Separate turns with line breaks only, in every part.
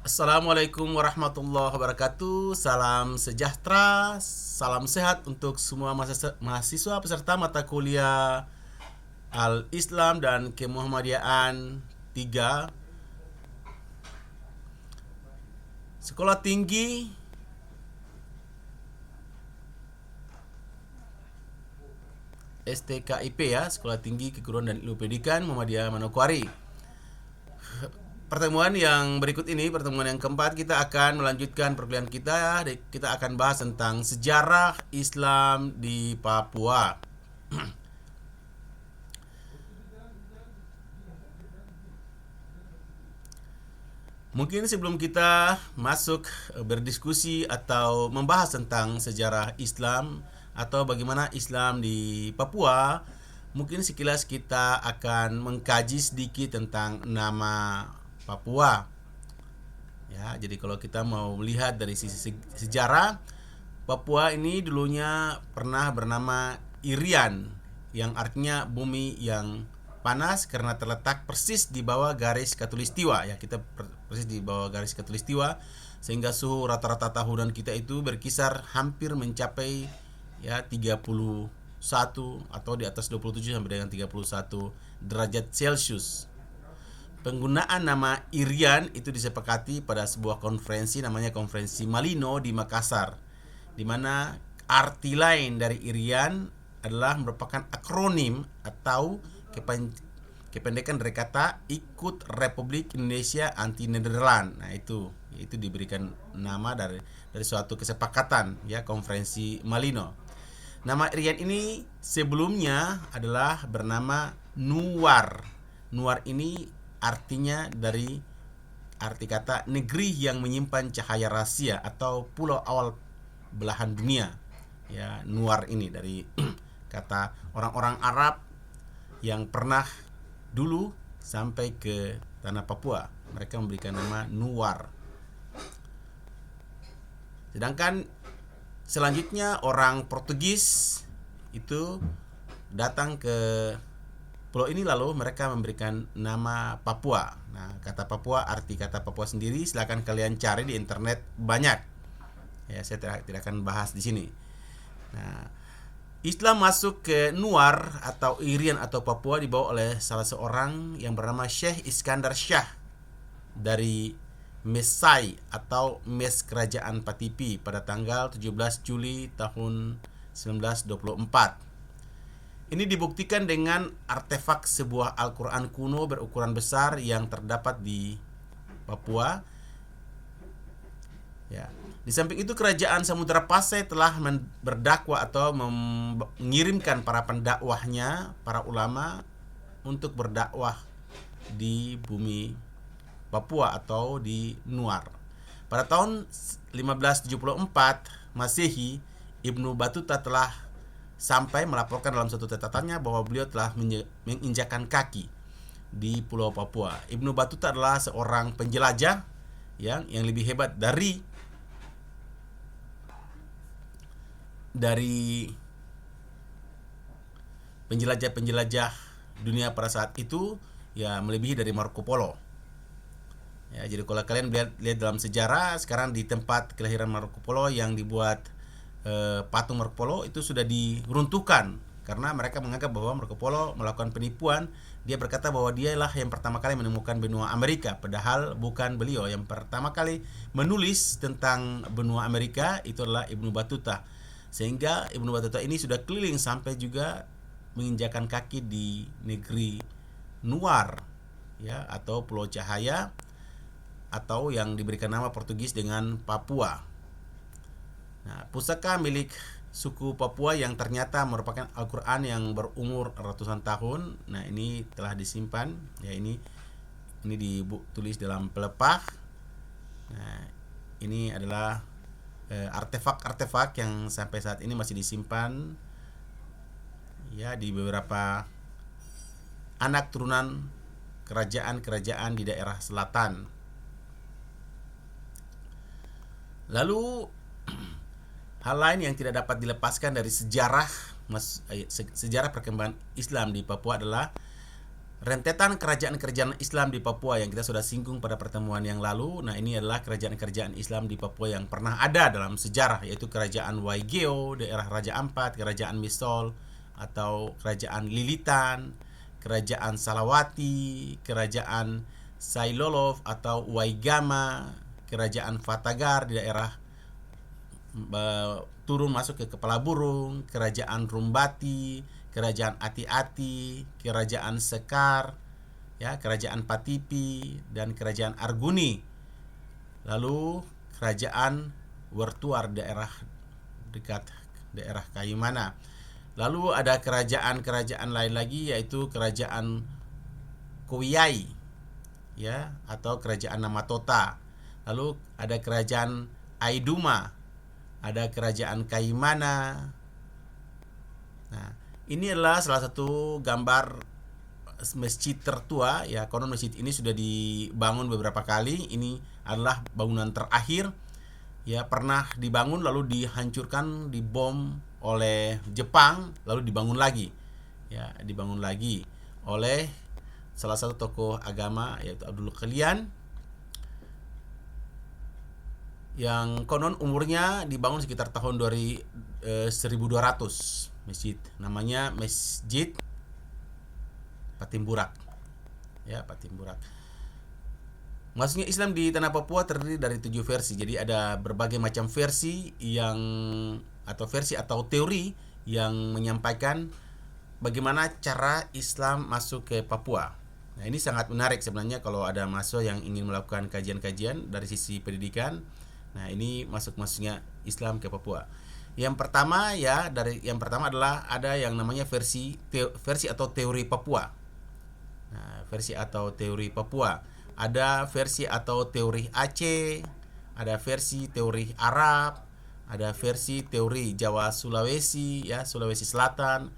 Assalamualaikum warahmatullahi wabarakatuh. Salam sejahtera, salam sehat untuk semua mahasiswa peserta mata kuliah Al-Islam dan Kemuhammadiyaan 3 Sekolah Tinggi STKIP, ya, Sekolah Tinggi Keguruan dan Ilmu Pendidikan Muhammadiyah Manokwari. Pertemuan yang berikut ini, pertemuan yang keempat, kita akan melanjutkan perkuliahan kita. Kita akan bahas tentang sejarah Islam di Papua. Mungkin sebelum kita masuk berdiskusi atau membahas tentang sejarah Islam atau bagaimana Islam di Papua, mungkin sekilas kita akan mengkaji sedikit tentang nama Papua. Ya, jadi kalau kita mau melihat dari sisi sejarah, Papua ini dulunya pernah bernama Irian, yang artinya bumi yang panas karena terletak persis di bawah garis khatulistiwa. Ya, kita persis di bawah garis khatulistiwa, sehingga suhu rata-rata tahunan kita itu berkisar hampir mencapai ya 31 atau di atas 27 sampai dengan 31 derajat Celcius. Penggunaan nama Irian itu disepakati pada sebuah konferensi namanya Konferensi Malino di Makassar, di mana arti lain dari Irian adalah merupakan akronim atau kependekan dari kata Ikut Republik Indonesia Anti Nederland. Nah, itu diberikan nama dari suatu kesepakatan, ya, Konferensi Malino. Nama Irian ini sebelumnya adalah bernama Nuar. Nuar ini artinya dari arti kata negeri yang menyimpan cahaya rahasia atau pulau awal belahan dunia. Ya, Nuar ini dari kata orang-orang Arab yang pernah dulu sampai ke tanah Papua. Mereka memberikan nama Nuar. Sedangkan selanjutnya orang Portugis itu datang ke pulau ini, lalu mereka memberikan nama Papua. Nah, kata Papua, arti kata Papua sendiri silakan kalian cari di internet, banyak. Ya, saya tidak akan bahas di sini. Nah, Islam masuk ke Nuar atau Irian atau Papua dibawa oleh salah seorang yang bernama Syekh Iskandar Shah dari Mesai atau Mes Kerajaan Patipi pada tanggal 17 Juli tahun 1924. Ini dibuktikan dengan artefak sebuah Al-Quran kuno berukuran besar yang terdapat di Papua. Ya. Di samping itu, kerajaan Samudra Pasai telah berdakwah atau mengirimkan para pendakwahnya, para ulama, untuk berdakwah di bumi Papua atau di Nuar. Pada tahun 1574 Masehi, Ibnu Battuta telah sampai melaporkan dalam satu catatannya bahwa beliau telah menginjakan kaki di Pulau Papua. Ibnu Battuta adalah seorang penjelajah yang lebih hebat dari penjelajah-penjelajah dunia pada saat itu, ya, melebihi dari Marco Polo. Ya, jadi kalau kalian lihat dalam sejarah, sekarang di tempat kelahiran Marco Polo yang dibuat patung Marco Polo itu sudah diruntuhkan karena mereka menganggap bahwa Marco Polo melakukan penipuan. Dia berkata bahwa dialah yang pertama kali menemukan benua Amerika, padahal bukan beliau. Yang pertama kali menulis tentang benua Amerika itu adalah Ibnu Battuta. Sehingga Ibnu Battuta ini sudah keliling sampai juga menginjakan kaki di negeri Nuar, ya, atau Pulau Cahaya, atau yang diberikan nama Portugis dengan Papua. Nah, pusaka milik suku Papua yang ternyata merupakan Al-Quran yang berumur ratusan tahun. Nah, ini telah disimpan. Ya, ini ditulis dalam pelepah. Nah, ini adalah artefak-artefak yang sampai saat ini masih disimpan, ya, di beberapa anak turunan kerajaan-kerajaan di daerah selatan. Lalu hal lain yang tidak dapat dilepaskan dari sejarah perkembangan Islam di Papua adalah rentetan kerajaan-kerajaan Islam di Papua yang kita sudah singgung pada pertemuan yang lalu. Nah, ini adalah kerajaan-kerajaan Islam di Papua yang pernah ada dalam sejarah, yaitu kerajaan Waigeo, daerah Raja Ampat, kerajaan Misol atau kerajaan Lilitan, kerajaan Salawati, kerajaan Sailolov atau Waigama, kerajaan Fatagar di daerah turun masuk ke Kepala Burung, kerajaan Rumbati, kerajaan Ati-Ati, kerajaan Sekar, ya, kerajaan Patipi dan kerajaan Arguni. Lalu kerajaan Wertuar daerah dekat daerah Kayumana. Lalu ada kerajaan-kerajaan lain lagi yaitu kerajaan Kowiai, ya, atau kerajaan Namatota. Lalu ada kerajaan Aiduma, ada kerajaan Kaimana. Nah, ini adalah salah satu gambar masjid tertua, ya. Konon masjid ini sudah dibangun beberapa kali. Ini adalah bangunan terakhir, ya, pernah dibangun lalu dihancurkan, dibom oleh Jepang, lalu dibangun lagi, ya, dibangun lagi oleh salah satu tokoh agama yaitu Abdul Qelian, yang konon umurnya dibangun sekitar tahun 1200. Masjid namanya Masjid Patimburak, ya, Patimburak. Masuknya Islam di tanah Papua terdiri dari 7 versi. Jadi ada berbagai macam versi atau teori yang menyampaikan bagaimana cara Islam masuk ke Papua. Nah, ini sangat menarik sebenarnya kalau ada mahasiswa yang ingin melakukan kajian-kajian dari sisi pendidikan. Nah, ini masuknya Islam ke Papua. Yang pertama adalah ada yang namanya versi atau teori Papua. Nah, versi atau teori Papua. Ada versi atau teori Aceh, ada versi teori Arab, ada versi teori Jawa Sulawesi, ya, Sulawesi Selatan,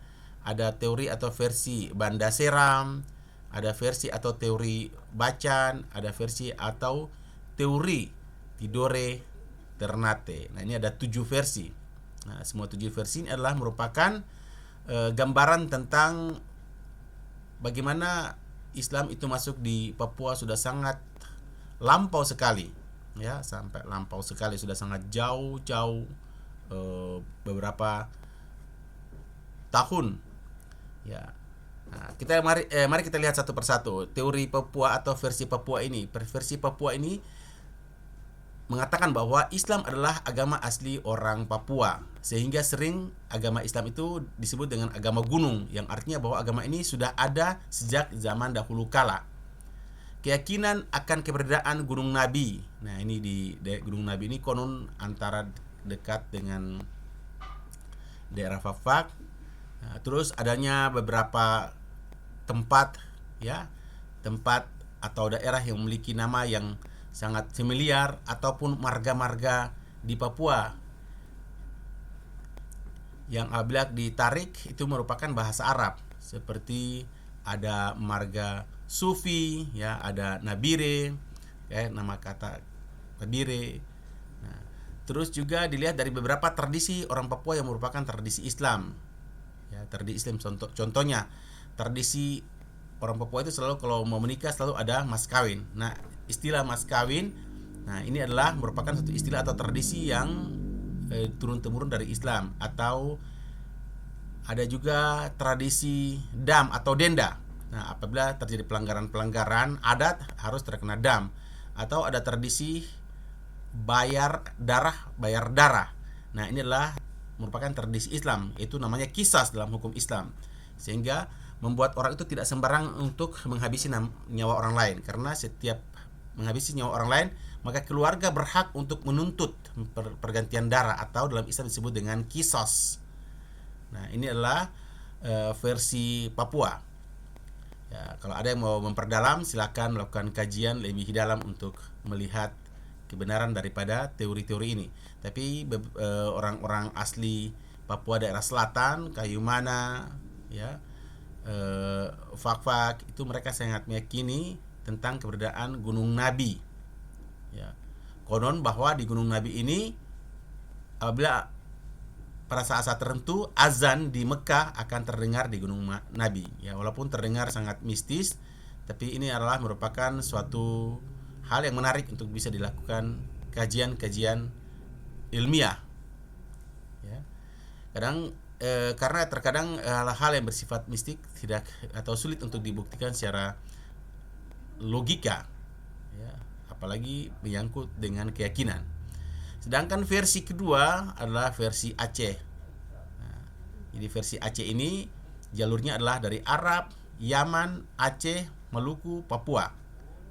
ada teori atau versi Banda Seram, ada versi atau teori Bacan, ada versi atau teori Tidore Ternate. Nah, ini ada 7 versi. Nah, semua 7 versi ini adalah merupakan gambaran tentang bagaimana Islam itu masuk di Papua sudah sangat lampau sekali, ya, sampai lampau sekali, sudah sangat jauh beberapa tahun, ya. Nah, mari kita lihat satu persatu teori Papua atau versi Papua ini. Versi Papua ini mengatakan bahwa Islam adalah agama asli orang Papua, sehingga sering agama Islam itu disebut dengan agama gunung, yang artinya bahwa agama ini sudah ada sejak zaman dahulu kala. Keyakinan akan keberadaan Gunung Nabi. Nah, ini di Gunung Nabi ini konon antara dekat dengan daerah Fafak. Nah, terus adanya beberapa tempat atau daerah yang memiliki nama yang sangat familiar ataupun marga-marga di Papua yang apabila ditarik itu merupakan bahasa Arab, seperti ada marga Sufi, ya, ada Nabire, ya, nama kata Nabire. Nah, terus juga dilihat dari beberapa tradisi orang Papua yang merupakan tradisi Islam, ya, tradisi Islam. Contohnya tradisi orang Papua itu selalu kalau mau menikah selalu ada mas kawin. Nah, istilah mas kawin, nah, ini adalah merupakan satu istilah atau tradisi yang turun-temurun dari Islam. Atau ada juga tradisi dam atau denda. Nah, apabila terjadi pelanggaran adat harus terkena dam. Atau ada tradisi bayar darah. Nah, ini adalah merupakan tradisi Islam, itu namanya qisas dalam hukum Islam. Sehingga membuat orang itu tidak sembarang untuk menghabisi nyawa orang lain, karena setiap menghabisi nyawa orang lain maka keluarga berhak untuk menuntut pergantian darah, atau dalam Islam disebut dengan qisas. Nah, ini adalah versi Papua. Ya, kalau ada yang mau memperdalam silakan melakukan kajian lebih dalam untuk melihat kebenaran daripada teori-teori ini. Tapi orang-orang asli Papua daerah selatan, Kayumana, ya, Fak-Fak, itu mereka sangat meyakini tentang keberadaan Gunung Nabi, ya. Konon bahwa di Gunung Nabi ini apabila pada saat-saat tertentu azan di Mekah akan terdengar di Gunung Nabi. Ya, walaupun terdengar sangat mistis, tapi ini adalah merupakan suatu hal yang menarik untuk bisa dilakukan kajian-kajian ilmiah. Ya. Karena terkadang hal-hal yang bersifat mistik tidak atau sulit untuk dibuktikan secara logika, ya, apalagi menyangkut dengan keyakinan. Sedangkan versi kedua adalah versi Aceh. Nah, jadi versi Aceh ini jalurnya adalah dari Arab, Yaman, Aceh, Maluku, Papua.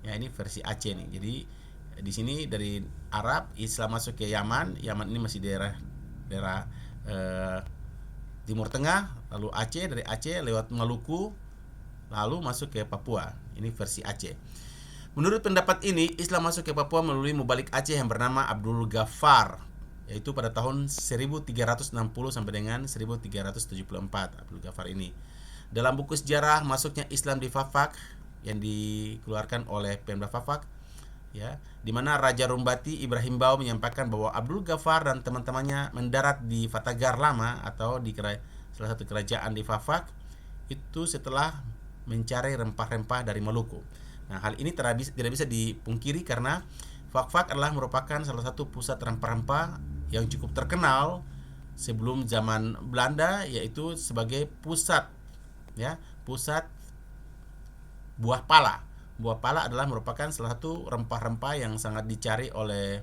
Ya, ini versi Aceh nih. Jadi di sini dari Arab Islam masuk ke Yaman. Yaman ini masih daerah Timur Tengah, lalu Aceh, dari Aceh lewat Maluku, lalu masuk ke Papua. Ini versi Aceh. Menurut pendapat ini, Islam masuk ke Papua melalui mubalik Aceh yang bernama Abdul Ghaffar, yaitu pada tahun 1360 sampai dengan 1374. Abdul Ghaffar ini. Dalam buku sejarah masuknya Islam di Fafak yang dikeluarkan oleh Pemda Fafak, ya, di mana Raja Rumbati Ibrahim Bau menyampaikan bahwa Abdul Ghaffar dan teman-temannya mendarat di Fatagar Lama atau di salah satu kerajaan di Fafak itu setelah mencari rempah-rempah dari Maluku. Nah, hal ini tidak bisa dipungkiri karena Fak-Fak adalah merupakan salah satu pusat rempah-rempah yang cukup terkenal sebelum zaman Belanda, yaitu sebagai pusat buah pala. Buah pala adalah merupakan salah satu rempah-rempah yang sangat dicari oleh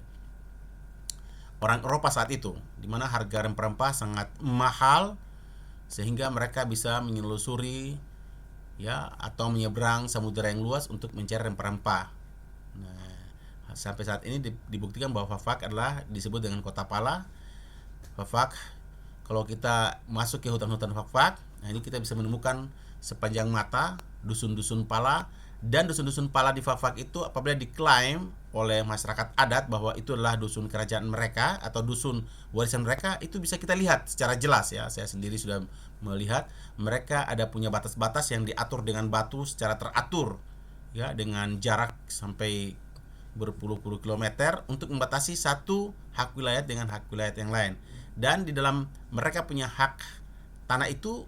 orang Eropa saat itu, di mana harga rempah-rempah sangat mahal sehingga mereka bisa menyelusuri, ya, atau menyeberang samudera yang luas untuk mencari rempah-rempah. Nah, sampai saat ini dibuktikan bahwa Fafak adalah disebut dengan kota pala. Fafak, kalau kita masuk ke hutan-hutan Fafak, nah ini kita bisa menemukan sepanjang mata dusun-dusun pala, dan dusun-dusun pala di Fafak itu apabila diklaim oleh masyarakat adat bahwa itu adalah dusun kerajaan mereka atau dusun warisan mereka, itu bisa kita lihat secara jelas, ya. Saya sendiri sudah melihat mereka ada punya batas-batas yang diatur dengan batu secara teratur, ya, dengan jarak sampai berpuluh-puluh kilometer untuk membatasi satu hak wilayah dengan hak wilayah yang lain. Dan di dalam mereka punya hak tanah itu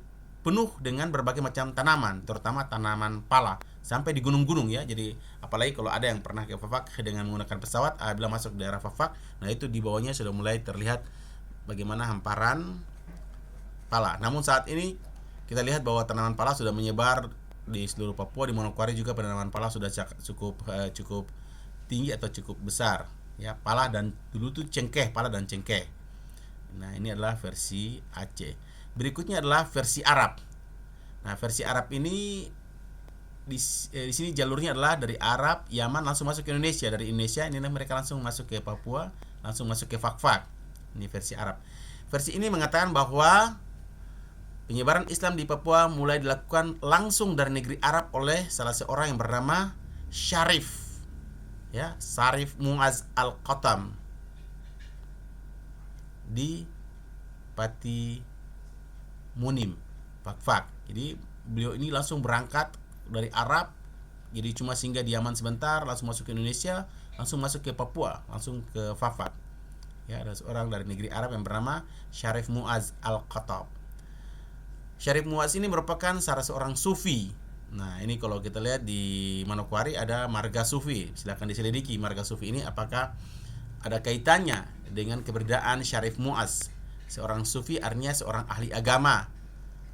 penuh dengan berbagai macam tanaman, terutama tanaman pala sampai di gunung-gunung, ya. Jadi apalagi kalau ada yang pernah ke Fafak dengan menggunakan pesawat, bila masuk daerah Fafak, nah itu di bawahnya sudah mulai terlihat bagaimana hamparan pala. Namun saat ini kita lihat bahwa tanaman pala sudah menyebar di seluruh Papua. Di Manokwari juga tanaman pala sudah cukup tinggi atau cukup besar, ya. Pala dan dulu tuh cengkeh, pala dan cengkeh. Nah, ini adalah versi Aceh. Berikutnya adalah versi Arab. Nah, versi Arab ini di sini jalurnya adalah dari Arab, Yaman langsung masuk ke Indonesia. Dari Indonesia ini mereka langsung masuk ke Papua, langsung masuk ke Fak-Fak. Ini versi Arab. Versi ini mengatakan bahwa penyebaran Islam di Papua mulai dilakukan langsung dari negeri Arab oleh salah seorang yang bernama Syarif, ya, Syarif Muaz Al-Qatam di Pati Munim, Fak-Fak. Jadi beliau ini langsung berangkat dari Arab, jadi cuma singgah di Yaman sebentar, langsung masuk ke Indonesia, langsung masuk ke Papua, langsung ke Fak-Fak. Ya, ada seorang dari negeri Arab yang bernama Syarif Muaz Al-Qatam. Syarif Muaz ini merupakan salah seorang sufi. Nah, ini kalau kita lihat di Manokwari ada marga sufi. Silakan diselidiki marga sufi ini apakah ada kaitannya dengan keberadaan Syarif Muaz. Seorang sufi artinya seorang ahli agama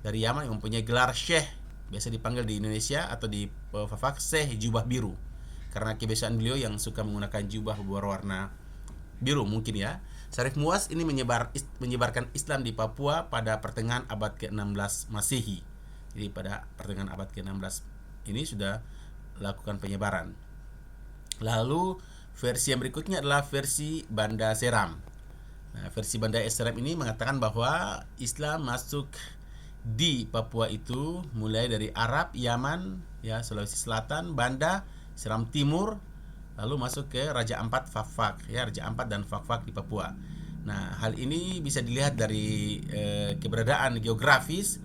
dari Yaman yang mempunyai gelar syekh, biasa dipanggil di Indonesia atau di Fafak Syekh Jubah Biru, karena kebiasaan beliau yang suka menggunakan jubah berwarna biru mungkin, ya. Syarif Muaz ini menyebarkan Islam di Papua pada pertengahan abad ke-16 Masehi. Jadi pada pertengahan abad ke-16 ini sudah lakukan penyebaran. Lalu versi yang berikutnya adalah versi Banda Seram. Nah, versi Banda Seram ini mengatakan bahwa Islam masuk di Papua itu mulai dari Arab, Yaman, ya, Sulawesi Selatan, Banda, Seram Timur, lalu masuk ke Raja Ampat Fak-Fak, ya, Raja Ampat dan Fak-Fak di Papua. Nah, hal ini bisa dilihat dari keberadaan geografis,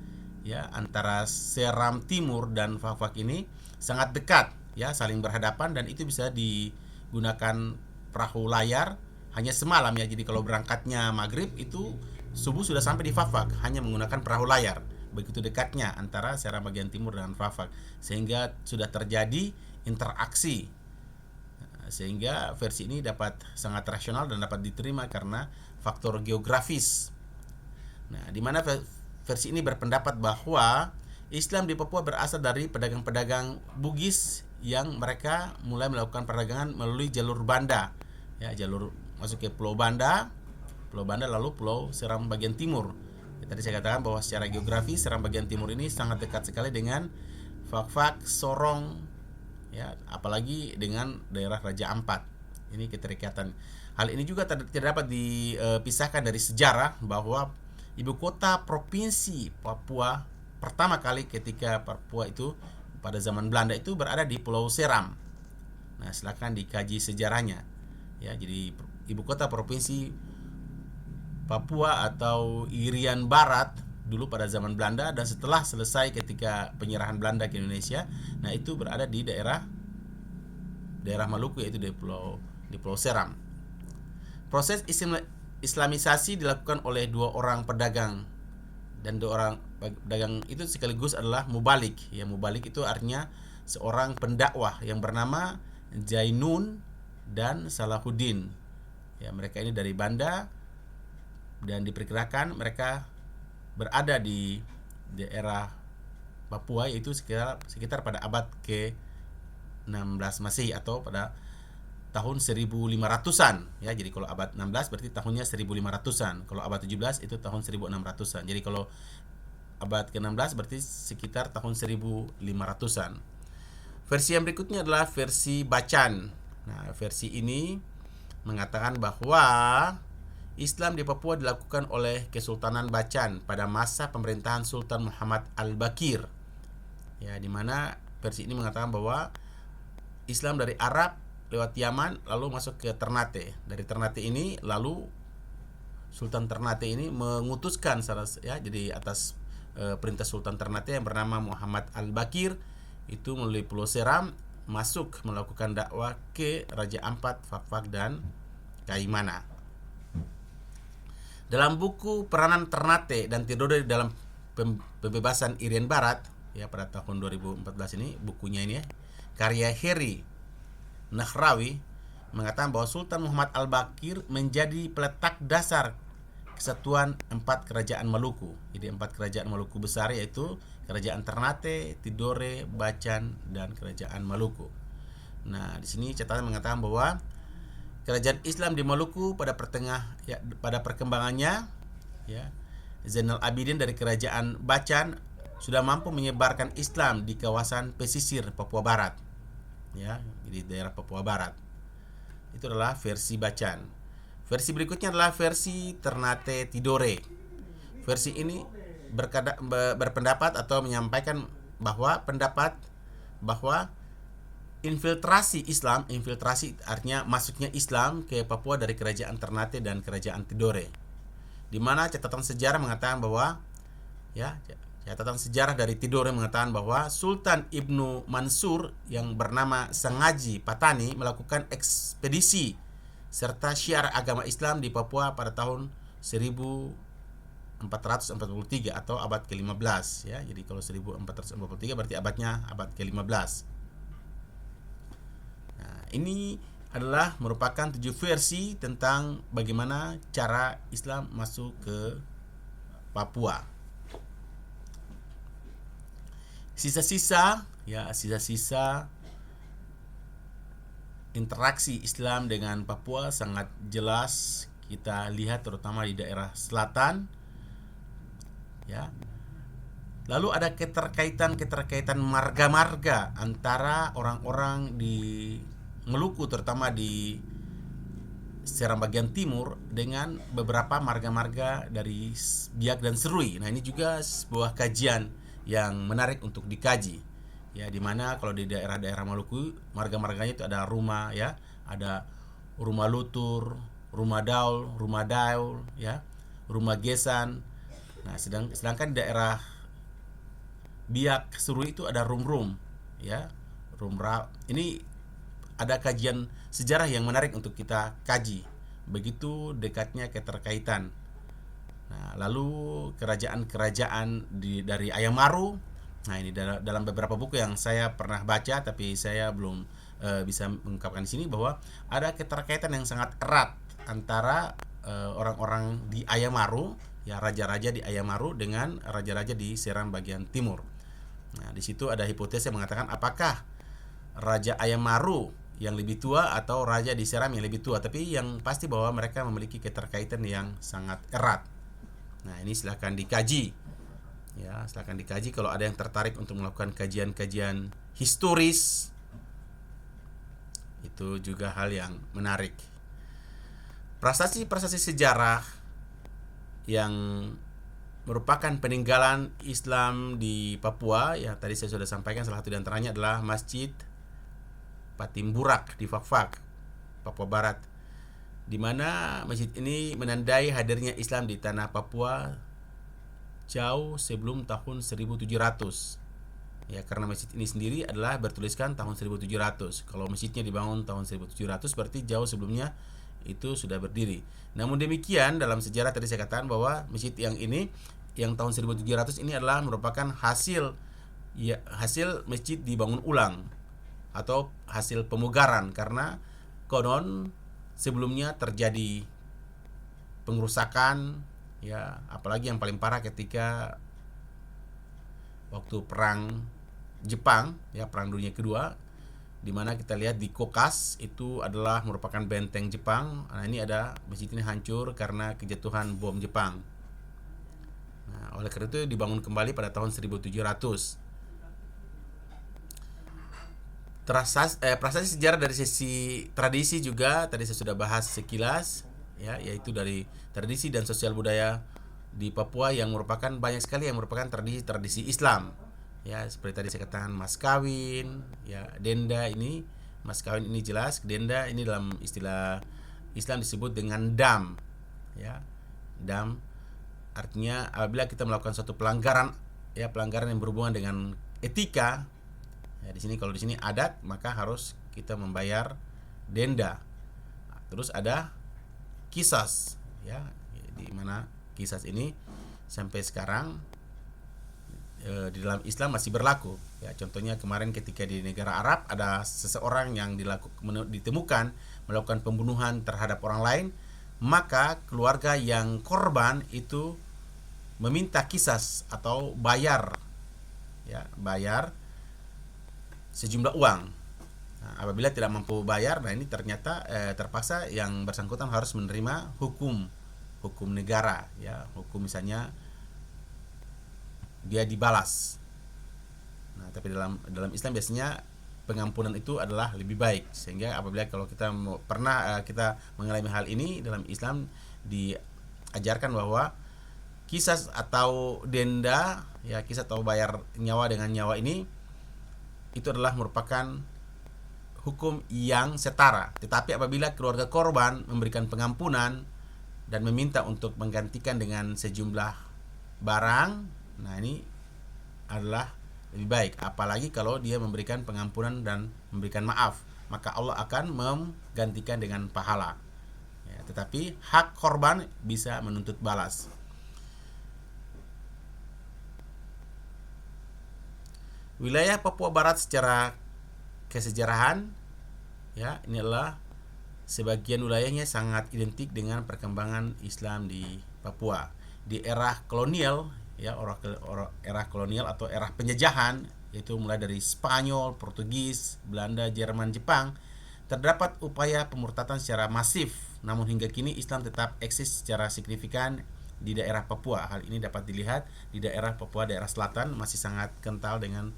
ya, antara Seram Timur dan Fak-Fak ini sangat dekat, ya, saling berhadapan, dan itu bisa digunakan perahu layar hanya semalam, ya. Jadi kalau berangkatnya maghrib itu subuh sudah sampai di Fafak hanya menggunakan perahu layar. Begitu dekatnya antara Seram bagian timur dengan Fafak, sehingga sudah terjadi interaksi. Sehingga versi ini dapat sangat rasional dan dapat diterima karena faktor geografis. Nah, di mana versi ini berpendapat bahwa Islam di Papua berasal dari pedagang-pedagang Bugis yang mereka mulai melakukan perdagangan melalui jalur Banda. Ya, jalur masuk ke Pulau Banda lalu Pulau Seram bagian timur. Tadi saya katakan bahwa secara geografis Seram bagian timur ini sangat dekat sekali dengan Fak-Fak, Sorong, ya, apalagi dengan daerah Raja Ampat. Ini keterikatan. Hal ini juga tidak dapat dipisahkan dari sejarah bahwa ibu kota provinsi Papua pertama kali ketika Papua itu pada zaman Belanda itu berada di Pulau Seram. Nah, silakan dikaji sejarahnya. Ya, jadi ibu kota provinsi Papua atau Irian Barat dulu pada zaman Belanda, dan setelah selesai ketika penyerahan Belanda ke Indonesia, nah itu berada di daerah Maluku, yaitu di Pulau Seram. Proses Islamisasi dilakukan oleh dua orang pedagang, dan dua orang pedagang itu sekaligus adalah mubalik. Ya, mubalik itu artinya seorang pendakwah yang bernama Jainun dan Salahuddin. Ya, mereka ini dari Banda dan diperkirakan mereka berada di daerah Papua, yaitu sekitar pada abad ke-16 Masehi atau pada tahun 1500-an. Ya, jadi kalau abad 16 berarti tahunnya 1500-an. Kalau abad 17 itu tahun 1600-an. Jadi kalau abad ke-16 berarti sekitar tahun 1500-an. Versi yang berikutnya adalah versi Bacan. Nah, versi ini mengatakan bahwa Islam di Papua dilakukan oleh Kesultanan Bacan pada masa pemerintahan Sultan Muhammad Al-Bakir. Ya, di mana versi ini mengatakan bahwa Islam dari Arab lewat Yaman lalu masuk ke Ternate. Dari Ternate ini lalu Sultan Ternate ini mengutuskan jadi atas perintah Sultan Ternate yang bernama Muhammad Al-Bakir itu melalui Pulau Seram masuk melakukan dakwah ke Raja Ampat, Fak-Fak dan Kaimana. Dalam buku Peranan Ternate dan Tidore dalam Pembebasan Irian Barat, ya, pada tahun 2014 ini, bukunya ini ya, karya Heri Nahrawi mengatakan bahwa Sultan Muhammad Al-Bakir menjadi peletak dasar kesatuan 4 kerajaan Maluku. Jadi 4 kerajaan Maluku besar, yaitu Kerajaan Ternate, Tidore, Bacan dan Kerajaan Maluku. Nah, di sini catatan mengatakan bahwa kerajaan Islam di Maluku pada perkembangannya, ya, Zainal Abidin dari kerajaan Bacan sudah mampu menyebarkan Islam di kawasan pesisir Papua Barat. Ya, di daerah Papua Barat. Itu adalah versi Bacan. Versi berikutnya adalah versi Ternate Tidore. Versi ini berpendapat atau menyampaikan bahwa infiltrasi artinya masuknya Islam ke Papua dari kerajaan Ternate dan kerajaan Tidore. Di mana catatan sejarah mengatakan bahwa catatan sejarah dari Tidore mengatakan bahwa Sultan Ibnu Mansur yang bernama Sangaji Patani melakukan ekspedisi serta syiar agama Islam di Papua pada tahun 1443 atau abad ke-15, ya. Jadi kalau 1443 berarti abad ke-15. Nah, ini adalah merupakan 7 versi tentang bagaimana cara Islam masuk ke Papua. Sisa-sisa interaksi Islam dengan Papua sangat jelas kita lihat terutama di daerah selatan, ya. Lalu ada keterkaitan marga-marga antara orang-orang di Maluku terutama di Seram bagian timur dengan beberapa marga-marga dari Biak dan Serui. Nah, ini juga sebuah kajian yang menarik untuk dikaji, ya, di mana kalau di daerah-daerah Maluku marga-marganya itu ada Ruma, ya, ada Rumah Lutur, Rumah Daul, ya, Rumah Gesan. Nah, sedangkan di daerah Biak Serui itu ada Rum, ya, Rumra. Ini ada kajian sejarah yang menarik untuk kita kaji. Begitu dekatnya keterkaitan Nah, lalu kerajaan-kerajaan dari Ayamaru. Nah, ini dalam beberapa buku yang saya pernah baca, tapi saya belum bisa mengungkapkan di sini bahwa ada keterkaitan yang sangat erat antara orang-orang di Ayamaru, ya raja-raja di Ayamaru dengan raja-raja di Seram bagian timur. Nah, di situ ada hipotesis yang mengatakan apakah Raja Ayamaru yang lebih tua atau Raja di Seram yang lebih tua, tapi yang pasti bahwa mereka memiliki keterkaitan yang sangat erat. Nah, ini silahkan dikaji. Ya, silahkan dikaji kalau ada yang tertarik untuk melakukan kajian-kajian historis. Itu juga hal yang menarik. Prasasti-prasasti sejarah yang merupakan peninggalan Islam di Papua, ya tadi saya sudah sampaikan, salah satu di antaranya adalah Masjid Patimburak di Fakfak, Papua Barat, di mana masjid ini menandai hadirnya Islam di tanah Papua jauh sebelum tahun 1700. Ya, karena masjid ini sendiri adalah bertuliskan tahun 1700. Kalau masjidnya dibangun tahun 1700 berarti jauh sebelumnya itu sudah berdiri. Namun demikian, dalam sejarah tadi saya katakan bahwa masjid yang tahun 1700 ini adalah merupakan hasil masjid dibangun ulang atau hasil pemugaran, karena konon sebelumnya terjadi pengerusakan, ya apalagi yang paling parah ketika waktu perang Jepang, ya perang dunia kedua, di mana kita lihat di Kokas itu adalah merupakan benteng Jepang. Nah, ini ada masjid ini hancur karena kejatuhan bom Jepang. Nah, oleh karena itu dibangun kembali pada tahun 1700. Prasasti sejarah dari sisi tradisi juga tadi saya sudah bahas sekilas, ya, yaitu dari tradisi dan sosial budaya di Papua yang merupakan banyak sekali yang merupakan tradisi Islam. Ya, seperti tadi saya katakan mas kawin, ya denda ini, mas kawin ini jelas, denda ini dalam istilah Islam disebut dengan dam. Ya. Dam artinya apabila kita melakukan suatu pelanggaran, ya pelanggaran yang berhubungan dengan etika. Ya, di sini kalau di sini adat, maka harus kita membayar denda. Terus ada kisas, ya, di mana kisas ini sampai sekarang di dalam Islam masih berlaku. Ya, contohnya kemarin ketika di negara Arab ada seseorang yang ditemukan melakukan pembunuhan terhadap orang lain, maka keluarga yang korban itu meminta kisas atau bayar, ya, bayar sejumlah uang. Nah, apabila tidak mampu bayar, nah ini ternyata terpaksa yang bersangkutan harus menerima hukum negara, ya, hukum misalnya dia dibalas. Nah, tapi dalam Islam biasanya pengampunan itu adalah lebih baik, sehingga apabila kalau kita kita mengalami hal ini dalam Islam diajarkan bahwa kisas atau denda, ya kisah atau bayar nyawa dengan nyawa ini itu adalah merupakan hukum yang setara. Tetapi apabila keluarga korban memberikan pengampunan dan meminta untuk menggantikan dengan sejumlah barang, nah ini adalah lebih baik. Apalagi kalau dia memberikan pengampunan dan memberikan maaf, maka Allah akan menggantikan dengan pahala. Ya, tetapi hak korban bisa menuntut balas. Wilayah Papua Barat secara kesejarahan, ya, ini adalah sebagian wilayahnya sangat identik dengan perkembangan Islam di Papua. Di era kolonial, ya, era kolonial atau era penjajahan, yaitu mulai dari Spanyol, Portugis, Belanda, Jerman, Jepang, terdapat upaya pemurtadan secara masif. Namun hingga kini Islam tetap eksis secara signifikan di daerah Papua. Hal ini dapat dilihat di daerah Papua, daerah selatan masih sangat kental dengan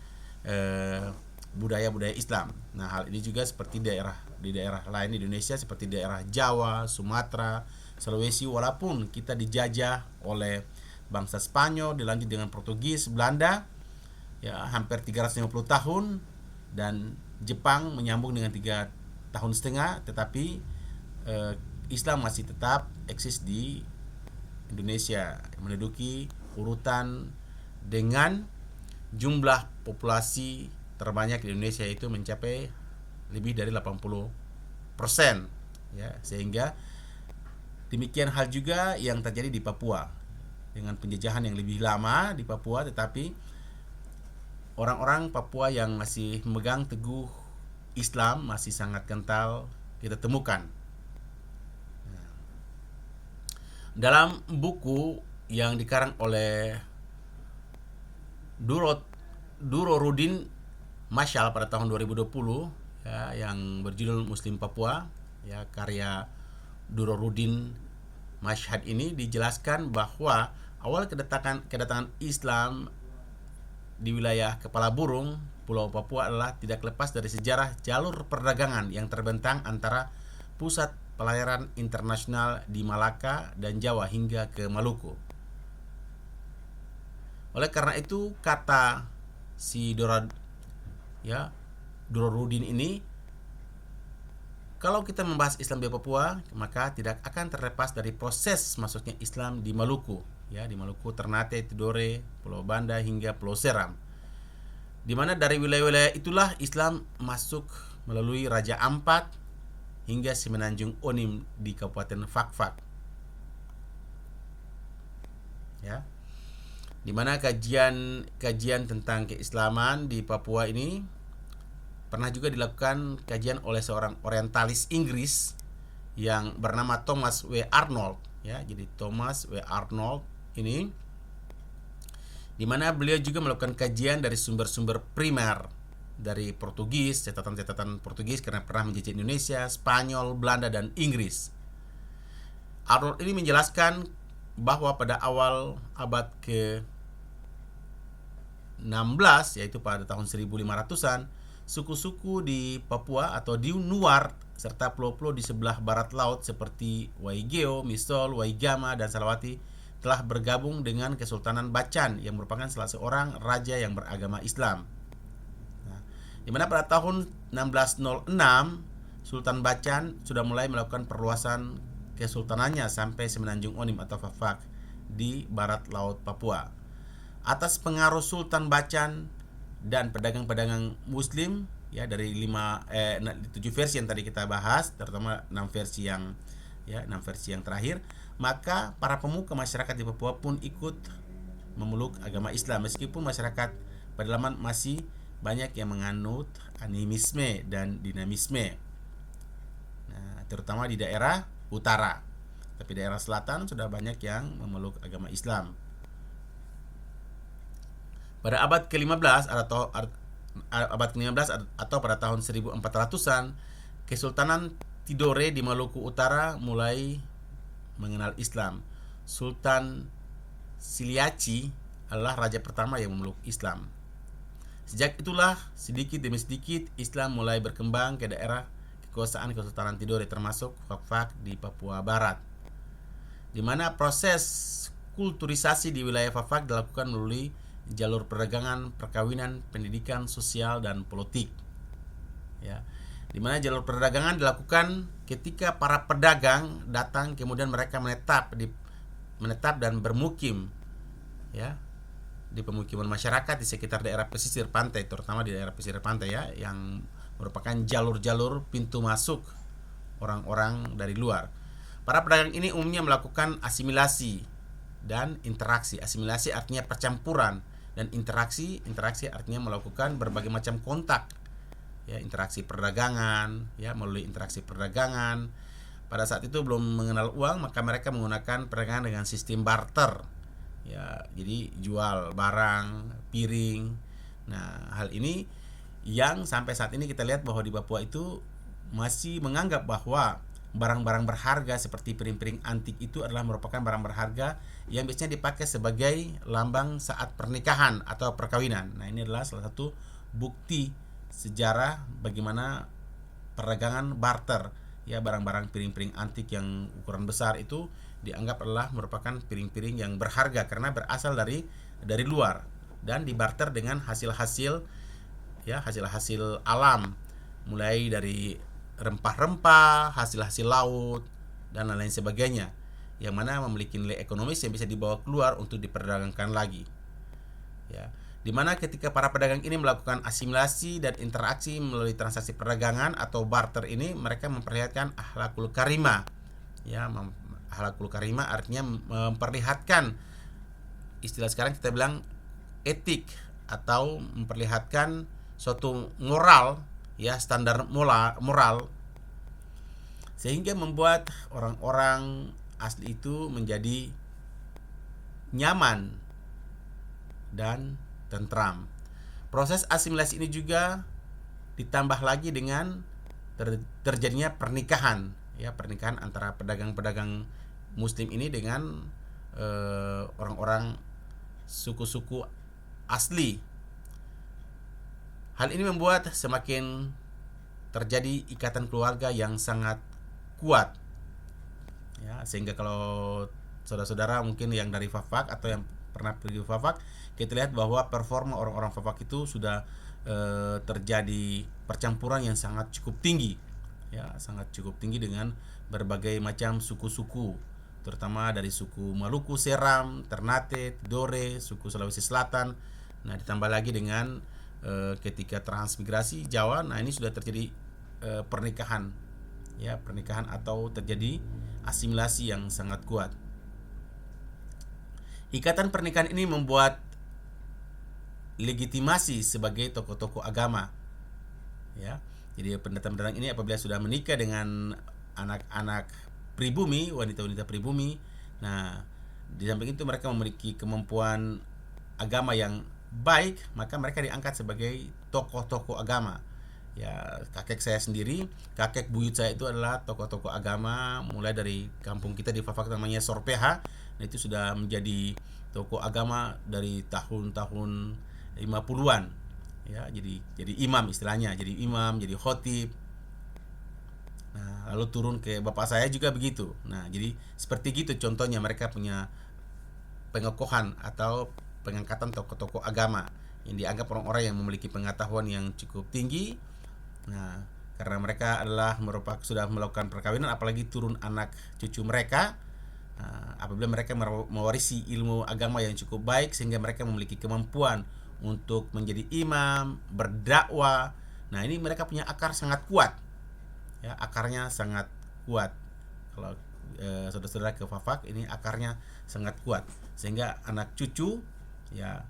budaya-budaya Islam. Nah, hal ini juga seperti di daerah lain di Indonesia seperti daerah Jawa, Sumatera, Sulawesi, walaupun kita dijajah oleh bangsa Spanyol, dilanjut dengan Portugis, Belanda, ya hampir 350 tahun, dan Jepang menyambung dengan 3,5 tahun, tetapi Islam masih tetap eksis di Indonesia, menduduki urutan dengan jumlah populasi terbanyak di Indonesia itu mencapai lebih dari 80%, ya, sehingga demikian hal juga yang terjadi di Papua. dengan penjajahan yang lebih lama di Papua, tetapi orang-orang Papua yang masih memegang teguh Islam masih sangat kental kita temukan. Dalam buku yang dikarang oleh Duro Rudin Mashal pada tahun 2020 ya, yang berjudul Muslim Papua, ya, karya Duro Rudin Mashhad ini dijelaskan bahwa awal kedatangan Islam di wilayah Kepala Burung Pulau Papua adalah tidak lepas dari sejarah jalur perdagangan yang terbentang antara pusat pelayaran internasional di Malaka dan Jawa hingga ke Maluku. Oleh karena itu, kata si Duro Rudin ini, kalau kita membahas Islam di Papua, maka tidak akan terlepas dari proses masuknya Islam di Maluku, ya, di Maluku, Ternate, Tidore, Pulau Banda hingga Pulau Seram. Di mana dari wilayah-wilayah itulah Islam masuk melalui Raja Ampat hingga Semenanjung Onim di Kabupaten Fakfak. Ya. Di mana kajian tentang keislaman di Papua ini pernah juga dilakukan kajian oleh seorang orientalis Inggris yang bernama Thomas W. Arnold, ya. Jadi Thomas W. Arnold ini, di mana beliau juga melakukan kajian dari sumber-sumber primer dari Portugis, catatan-catatan Portugis karena pernah menjajah Indonesia, Spanyol, Belanda, dan Inggris. Arnold ini menjelaskan bahwa pada awal abad ke-16, yaitu pada tahun 1500-an, suku-suku di Papua atau di Nuar serta pulau-pulau di sebelah barat laut seperti Waigeo, Misol, Waigama, dan Salawati telah bergabung dengan Kesultanan Bacan yang merupakan salah seorang raja yang beragama Islam. Nah, di mana pada tahun 1606 Sultan Bacan sudah mulai melakukan perluasan kesultanannya sampai Semenanjung Onim atau Fafak di barat laut Papua. Atas pengaruh Sultan Bacan dan pedagang-pedagang Muslim, ya, dari 7 versi yang tadi kita bahas, terutama 6 versi yang terakhir, maka para pemuka masyarakat di Papua pun ikut memeluk agama Islam, meskipun masyarakat pedalaman masih banyak yang menganut animisme dan dinamisme. Nah, terutama di daerah utara. Tapi daerah selatan sudah banyak yang memeluk agama Islam. Pada abad ke-15 atau pada tahun 1400-an, Kesultanan Tidore di Maluku Utara mulai mengenal Islam. Sultan Siliaci adalah raja pertama yang memeluk Islam. Sejak itulah sedikit demi sedikit Islam mulai berkembang ke daerah kekuasaan Kesultanan Tidore, termasuk Fak-Fak di Papua Barat, di mana proses kulturisasi di wilayah Fak-Fak dilakukan melalui jalur perdagangan, perkawinan, pendidikan, sosial, dan politik. Ya, di mana jalur perdagangan dilakukan ketika para pedagang datang, kemudian mereka menetap dan bermukim, ya, di pemukiman masyarakat di sekitar daerah pesisir pantai, terutama di daerah pesisir pantai, ya, yang merupakan jalur-jalur pintu masuk orang-orang dari luar. Para pedagang ini umumnya melakukan asimilasi dan interaksi. Asimilasi artinya percampuran, dan interaksi artinya melakukan berbagai macam kontak, ya, interaksi perdagangan, ya, melalui interaksi perdagangan. Pada saat itu belum mengenal uang, maka mereka menggunakan perdagangan dengan sistem barter, ya, jadi jual barang, piring. Nah, hal ini yang sampai saat ini kita lihat bahwa di Papua itu masih menganggap bahwa barang-barang berharga seperti piring-piring antik itu adalah merupakan barang berharga yang biasanya dipakai sebagai lambang saat pernikahan atau perkawinan. Nah, ini adalah salah satu bukti sejarah bagaimana perdagangan barter, ya, barang-barang piring-piring antik yang ukuran besar itu dianggap adalah merupakan piring-piring yang berharga karena berasal dari luar dan dibarter dengan hasil-hasil, ya, hasil-hasil alam, mulai dari rempah-rempah, hasil-hasil laut, dan lain-lain sebagainya, yang mana memiliki nilai ekonomis yang bisa dibawa keluar untuk diperdagangkan lagi, ya. Dimana ketika para pedagang ini melakukan asimilasi dan interaksi melalui transaksi perdagangan atau barter ini, mereka memperlihatkan akhlakul karimah, ya. Akhlakul karimah artinya memperlihatkan istilah sekarang kita bilang etik, atau memperlihatkan suatu moral, ya, standar moral, sehingga membuat orang-orang asli itu menjadi nyaman dan tentram. Proses asimilasi ini juga ditambah lagi dengan terjadinya pernikahan, ya, pernikahan antara pedagang-pedagang muslim ini dengan orang-orang suku-suku asli. Hal ini membuat semakin terjadi ikatan keluarga yang sangat kuat, ya, sehingga kalau saudara-saudara mungkin yang dari Fafak atau yang pernah pergi ke Fafak, kita lihat bahwa performa orang-orang Fafak itu sudah terjadi percampuran yang sangat cukup tinggi, ya, sangat cukup tinggi dengan berbagai macam suku-suku, terutama dari suku Maluku, Seram, Ternate, Tidore, suku Sulawesi Selatan. Nah, ditambah lagi dengan ketika transmigrasi Jawa, nah ini sudah terjadi pernikahan, ya, pernikahan atau terjadi asimilasi yang sangat kuat. Ikatan pernikahan ini membuat legitimasi sebagai tokoh-tokoh agama, ya. Jadi pendatang-pendatang ini apabila sudah menikah dengan anak-anak pribumi, wanita-wanita pribumi, nah di samping itu mereka memiliki kemampuan agama yang baik, maka mereka diangkat sebagai tokoh-tokoh agama. Ya, kakek saya sendiri, kakek buyut saya itu adalah tokoh-tokoh agama, mulai dari kampung kita di Fafak namanya Sorpeha. Nah, itu sudah menjadi tokoh agama dari tahun-tahun 50-an, ya, jadi imam istilahnya, jadi imam, jadi khotib. Nah, lalu turun ke bapak saya juga begitu. Nah, jadi seperti gitu contohnya, mereka punya pengokohan atau pengangkatan tokoh-tokoh agama yang dianggap orang-orang yang memiliki pengetahuan yang cukup tinggi. Nah, karena mereka adalah sudah melakukan perkawinan, apalagi turun anak cucu mereka. Nah, apabila mereka mewarisi ilmu agama yang cukup baik, sehingga mereka memiliki kemampuan untuk menjadi imam, berdakwah. Nah, ini mereka punya akar sangat kuat, ya, akarnya sangat kuat. Kalau saudara-saudara ke Fafak, ini akarnya sangat kuat, sehingga anak cucu, ya,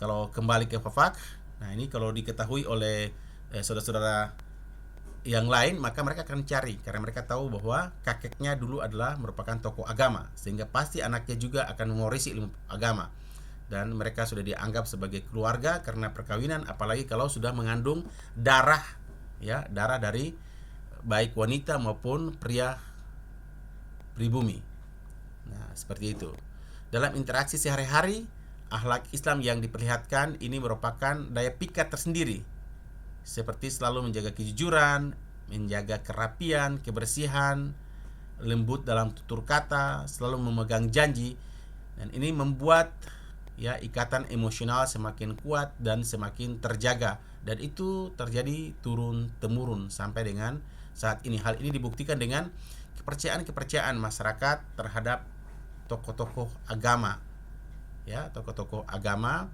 kalau kembali ke Fafak, nah ini kalau diketahui oleh saudara-saudara yang lain, maka mereka akan cari, karena mereka tahu bahwa kakeknya dulu adalah merupakan tokoh agama, sehingga pasti anaknya juga akan mewarisi ilmu agama, dan mereka sudah dianggap sebagai keluarga karena perkawinan, apalagi kalau sudah mengandung darah, ya, darah dari baik wanita maupun pria pribumi. Nah, seperti itu. Dalam interaksi sehari-hari, akhlak Islam yang diperlihatkan ini merupakan daya pikat tersendiri, seperti selalu menjaga kejujuran, menjaga kerapian, kebersihan, lembut dalam tutur kata, selalu memegang janji, dan ini membuat, ya, ikatan emosional semakin kuat dan semakin terjaga, dan itu terjadi turun temurun sampai dengan saat ini. Hal ini dibuktikan dengan kepercayaan masyarakat terhadap tokoh-tokoh agama, ya, tokoh-tokoh agama.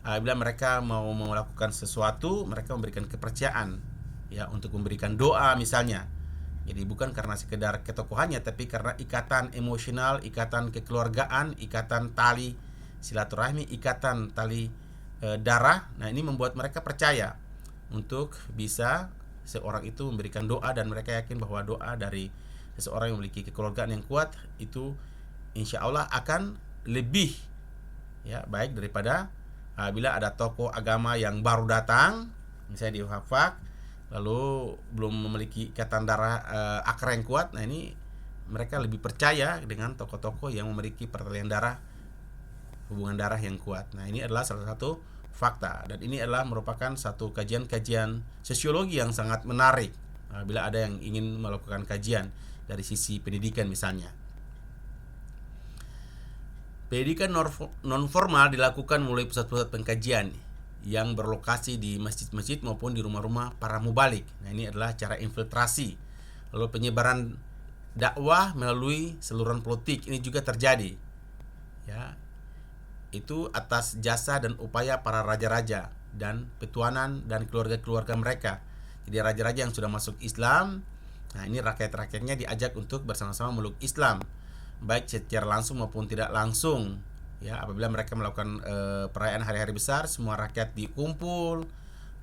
Bila mereka mau melakukan sesuatu, mereka memberikan kepercayaan, ya, untuk memberikan doa misalnya. Jadi bukan karena sekedar ketokohannya, tapi karena ikatan emosional, ikatan kekeluargaan, ikatan tali silaturahmi, ikatan tali darah. Nah, ini membuat mereka percaya untuk bisa seorang itu memberikan doa, dan mereka yakin bahwa doa dari seseorang yang memiliki kekeluargaan yang kuat itu insya Allah akan lebih, ya, baik daripada bila ada tokoh agama yang baru datang, misalnya di Fafak, lalu belum memiliki ikatan darah akar yang kuat. Nah, ini mereka lebih percaya dengan tokoh-tokoh yang memiliki pertalian darah, hubungan darah yang kuat. Nah, ini adalah salah satu fakta, dan ini adalah merupakan satu kajian-kajian sosiologi yang sangat menarik bila ada yang ingin melakukan kajian dari sisi pendidikan misalnya. Pendidikan non-formal dilakukan melalui pusat-pusat pengkajian yang berlokasi di masjid-masjid maupun di rumah-rumah para mubalik. Nah, ini adalah cara infiltrasi. Lalu penyebaran dakwah melalui saluran politik ini juga terjadi, ya, itu atas jasa dan upaya para raja-raja dan petuanan dan keluarga-keluarga mereka. Jadi raja-raja yang sudah masuk Islam, nah ini rakyat-rakyatnya diajak untuk bersama-sama meluk Islam, baik secara langsung maupun tidak langsung. Ya, apabila mereka melakukan perayaan hari-hari besar, semua rakyat dikumpul,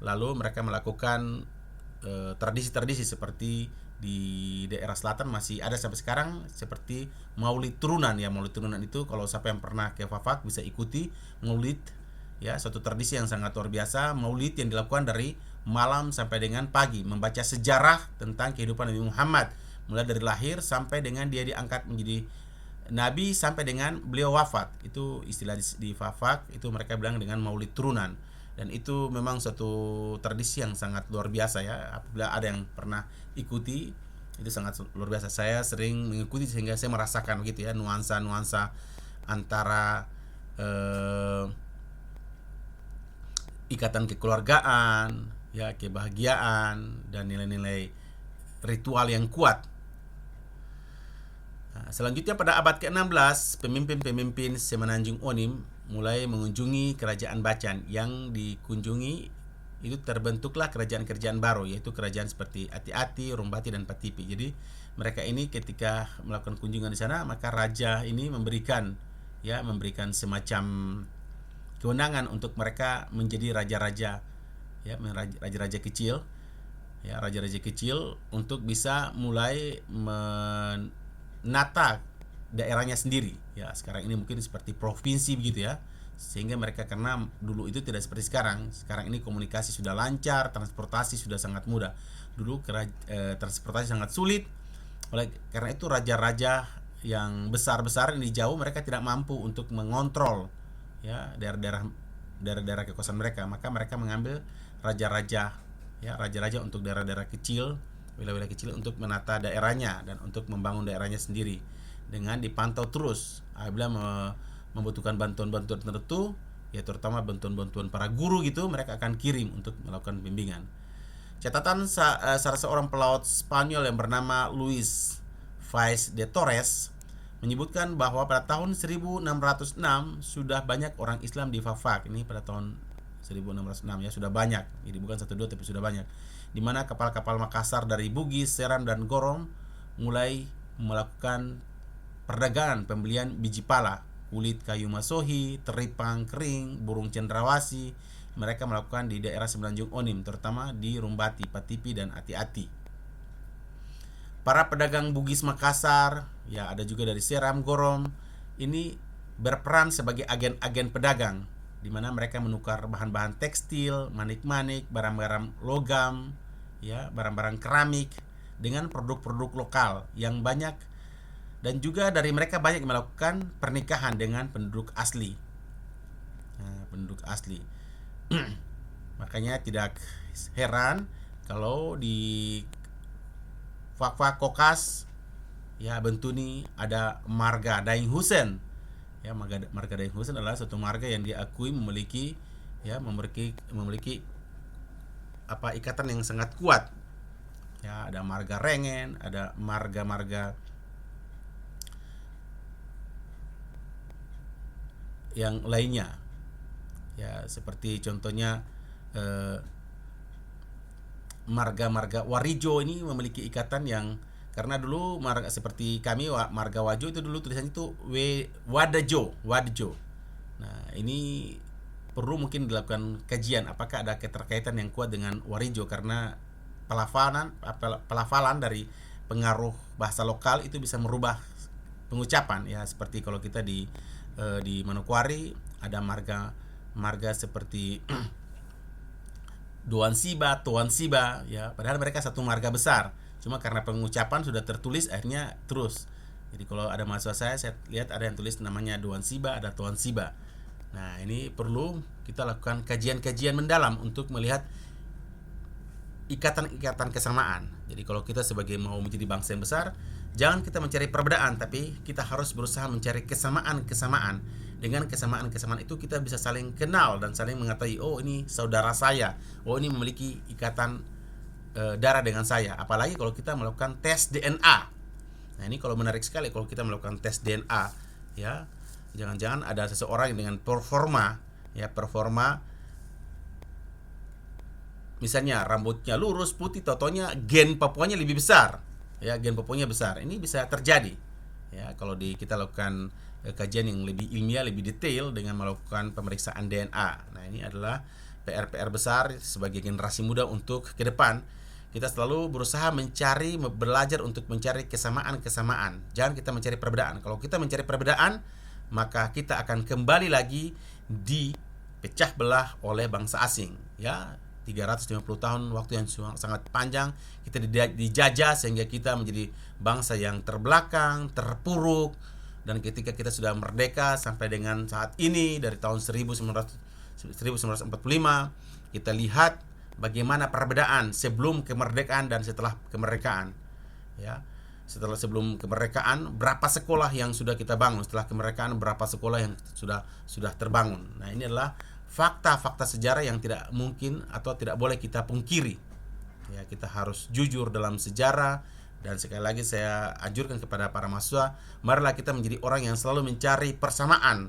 lalu mereka melakukan tradisi-tradisi seperti di daerah selatan masih ada sampai sekarang, seperti Maulid Turunan. Ya, Maulid Turunan itu kalau siapa yang pernah ke Fafak bisa ikuti Maulid, ya, suatu tradisi yang sangat luar biasa. Maulid yang dilakukan dari malam sampai dengan pagi, membaca sejarah tentang kehidupan Nabi Muhammad, mulai dari lahir sampai dengan dia diangkat menjadi Nabi sampai dengan beliau wafat. Itu istilah di Fafak itu mereka bilang dengan Maulid Turunan, dan itu memang suatu tradisi yang sangat luar biasa ya. Apabila ada yang pernah ikuti, itu sangat luar biasa. Saya sering mengikuti sehingga saya merasakan begitu ya, nuansa-nuansa antara ikatan kekeluargaan, ya, kebahagiaan, dan nilai-nilai ritual yang kuat. Nah, selanjutnya pada abad ke-16, pemimpin-pemimpin Semenanjung Onim mulai mengunjungi kerajaan Bacan. Yang dikunjungi itu terbentuklah kerajaan-kerajaan baru, yaitu kerajaan seperti Ati-Ati, Rumbati, dan Patipi. Jadi mereka ini ketika melakukan kunjungan di sana, maka raja ini memberikan semacam kewenangan untuk mereka menjadi raja-raja, ya, raja-raja kecil, ya, raja-raja kecil untuk bisa mulai menata daerahnya sendiri. Ya, sekarang ini mungkin seperti provinsi begitu ya. Sehingga mereka, karena dulu itu tidak seperti sekarang. Sekarang ini komunikasi sudah lancar, transportasi sudah sangat mudah. Dulu transportasi sangat sulit. Oleh karena itu raja-raja yang besar-besar ini jauh, mereka tidak mampu untuk mengontrol, ya, daerah-daerah kekuasaan mereka. Maka mereka mengambil raja-raja, ya, raja-raja untuk daerah-daerah kecil, wilayah-wilayah kecil, untuk menata daerahnya dan untuk membangun daerahnya sendiri dengan dipantau terus. Apabila membutuhkan bantuan-bantuan tertentu, ya, terutama bantuan-bantuan para guru gitu, mereka akan kirim untuk melakukan bimbingan. Catatan salah seorang pelaut Spanyol yang bernama Luis Fais de Torres menyebutkan bahwa pada tahun 1606 sudah banyak orang Islam di Fafak. Ini pada tahun 1606 ya, sudah banyak. Jadi bukan 1-2 tapi sudah banyak. Di mana kapal-kapal Makassar dari Bugis, Seram, dan Gorom mulai melakukan perdagangan pembelian biji pala, kulit kayu masohi, teripang kering, burung cendrawasih. Mereka melakukan di daerah Semenanjung Onim, terutama di Rumbati, Patipi, dan Ati-Ati. Para pedagang Bugis Makassar, ya, ada juga dari Seram, Gorom, ini berperan sebagai agen-agen pedagang, di mana mereka menukar bahan-bahan tekstil, manik-manik, barang-barang logam, ya, barang-barang keramik dengan produk-produk lokal yang banyak. Dan juga dari mereka banyak melakukan pernikahan dengan penduduk asli. Nah, penduduk asli. Makanya tidak heran kalau di Fak-Fak Kokas, ya, Bentuni, ada marga Daeng Husen. Ya, marga Daeng Husen adalah satu marga yang diakui memiliki ikatan yang sangat kuat. Ya, ada marga Rengen, ada marga-marga yang lainnya. Ya, seperti contohnya marga-marga Warijo ini memiliki ikatan yang, karena dulu marga seperti kami marga Wajo itu dulu tulisannya itu Wadajo. Nah, ini perlu mungkin dilakukan kajian apakah ada keterkaitan yang kuat dengan Warijo, karena pelafalan dari pengaruh bahasa lokal itu bisa merubah pengucapan, ya, seperti kalau kita di Manokwari ada marga seperti Tuan Siba, ya, padahal mereka satu marga besar, cuma karena pengucapan sudah tertulis akhirnya terus. Jadi kalau ada mahasiswa saya lihat ada yang tulis namanya Tuan Siba, ada Tuan Siba. Nah, ini perlu kita lakukan kajian-kajian mendalam untuk melihat ikatan-ikatan kesamaan. Jadi kalau kita sebagai mau menjadi bangsa yang besar, jangan kita mencari perbedaan, tapi kita harus berusaha mencari kesamaan-kesamaan. Dengan kesamaan-kesamaan itu kita bisa saling kenal dan saling mengetahui, oh, ini saudara saya, oh, ini memiliki ikatan darah dengan saya. Apalagi kalau kita melakukan tes DNA. Nah, ini kalau menarik sekali kalau kita melakukan tes DNA, ya. Jangan-jangan ada seseorang dengan performa misalnya rambutnya lurus, putih, totonya gen Papuanya lebih besar. Ya, gen Papuanya besar. Ini bisa terjadi. Ya, kalau kita lakukan kajian yang lebih ilmiah, lebih detail dengan melakukan pemeriksaan DNA. Nah, ini adalah PR-PR besar sebagai generasi muda untuk ke depan. Kita selalu berusaha belajar untuk mencari kesamaan-kesamaan. Jangan kita mencari perbedaan. Kalau kita mencari perbedaan, maka kita akan kembali lagi dipecah belah oleh bangsa asing. Ya, 350 tahun waktu yang sangat panjang kita dijajah sehingga kita menjadi bangsa yang terbelakang, terpuruk. Dan ketika kita sudah merdeka sampai dengan saat ini dari tahun 1945, kita lihat bagaimana perbedaan sebelum kemerdekaan dan setelah kemerdekaan. Ya, sebelum kemerdekaan berapa sekolah yang sudah kita bangun, setelah kemerdekaan berapa sekolah yang sudah terbangun. Nah, ini adalah fakta-fakta sejarah yang tidak mungkin atau tidak boleh kita pungkiri. Ya, kita harus jujur dalam sejarah. Dan sekali lagi saya anjurkan kepada para mahasiswa, marilah kita menjadi orang yang selalu mencari persamaan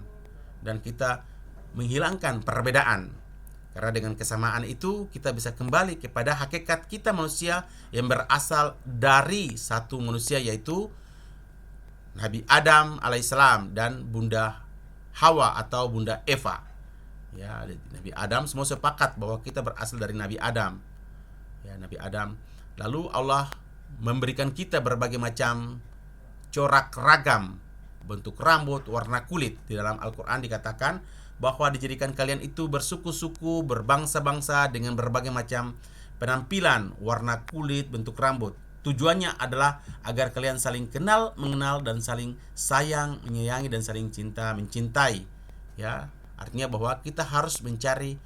dan kita menghilangkan perbedaan. Karena dengan kesamaan itu kita bisa kembali kepada hakikat kita manusia yang berasal dari satu manusia, yaitu Nabi Adam alaihissalam dan Bunda Hawa atau Bunda Eva. Ya, Nabi Adam, semua sepakat bahwa kita berasal dari Nabi Adam. Ya, Nabi Adam. Lalu Allah memberikan kita berbagai macam corak ragam bentuk rambut, warna kulit. Di dalam Al-Quran dikatakan bahwa dijadikan kalian itu bersuku-suku, berbangsa-bangsa dengan berbagai macam penampilan, warna kulit, bentuk rambut. Tujuannya adalah agar kalian saling kenal, mengenal, dan saling sayang, menyayangi, dan saling cinta, mencintai. Ya, artinya bahwa kita harus mencari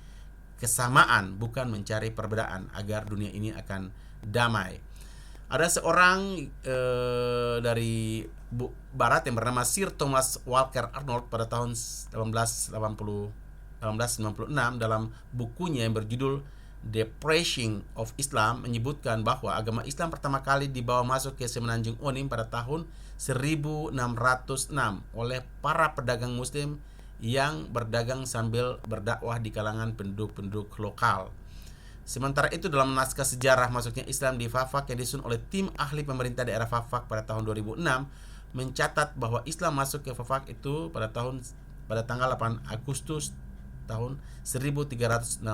kesamaan, bukan mencari perbedaan, agar dunia ini akan damai. Ada seorang dari Barat yang bernama Sir Thomas Walker Arnold pada tahun 1896 dalam bukunya yang berjudul The Preaching of Islam menyebutkan bahwa agama Islam pertama kali dibawa masuk ke Semenanjung Onim pada tahun 1606 oleh para pedagang muslim yang berdagang sambil berdakwah di kalangan penduduk-penduduk lokal. Sementara itu, dalam naskah sejarah masuknya Islam di Fafak yang disusun oleh tim ahli pemerintah daerah Fafak pada tahun 2006 mencatat bahwa Islam masuk ke Fafak itu pada tanggal 8 Agustus tahun 1360.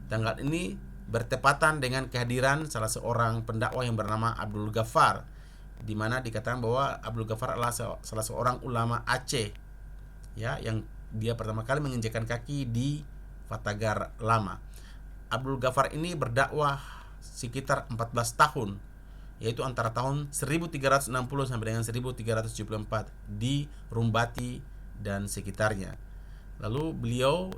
Tanggal ini bertepatan dengan kehadiran salah seorang pendakwah yang bernama Abdul Ghaffar, di mana dikatakan bahwa Abdul Ghaffar adalah salah seorang ulama Aceh, ya, yang dia pertama kali menginjakkan kaki di Fatagar Lama. Abdul Ghaffar ini berdakwah sekitar 14 tahun, yaitu antara tahun 1360 sampai dengan 1374 di Rumbati dan sekitarnya. Lalu beliau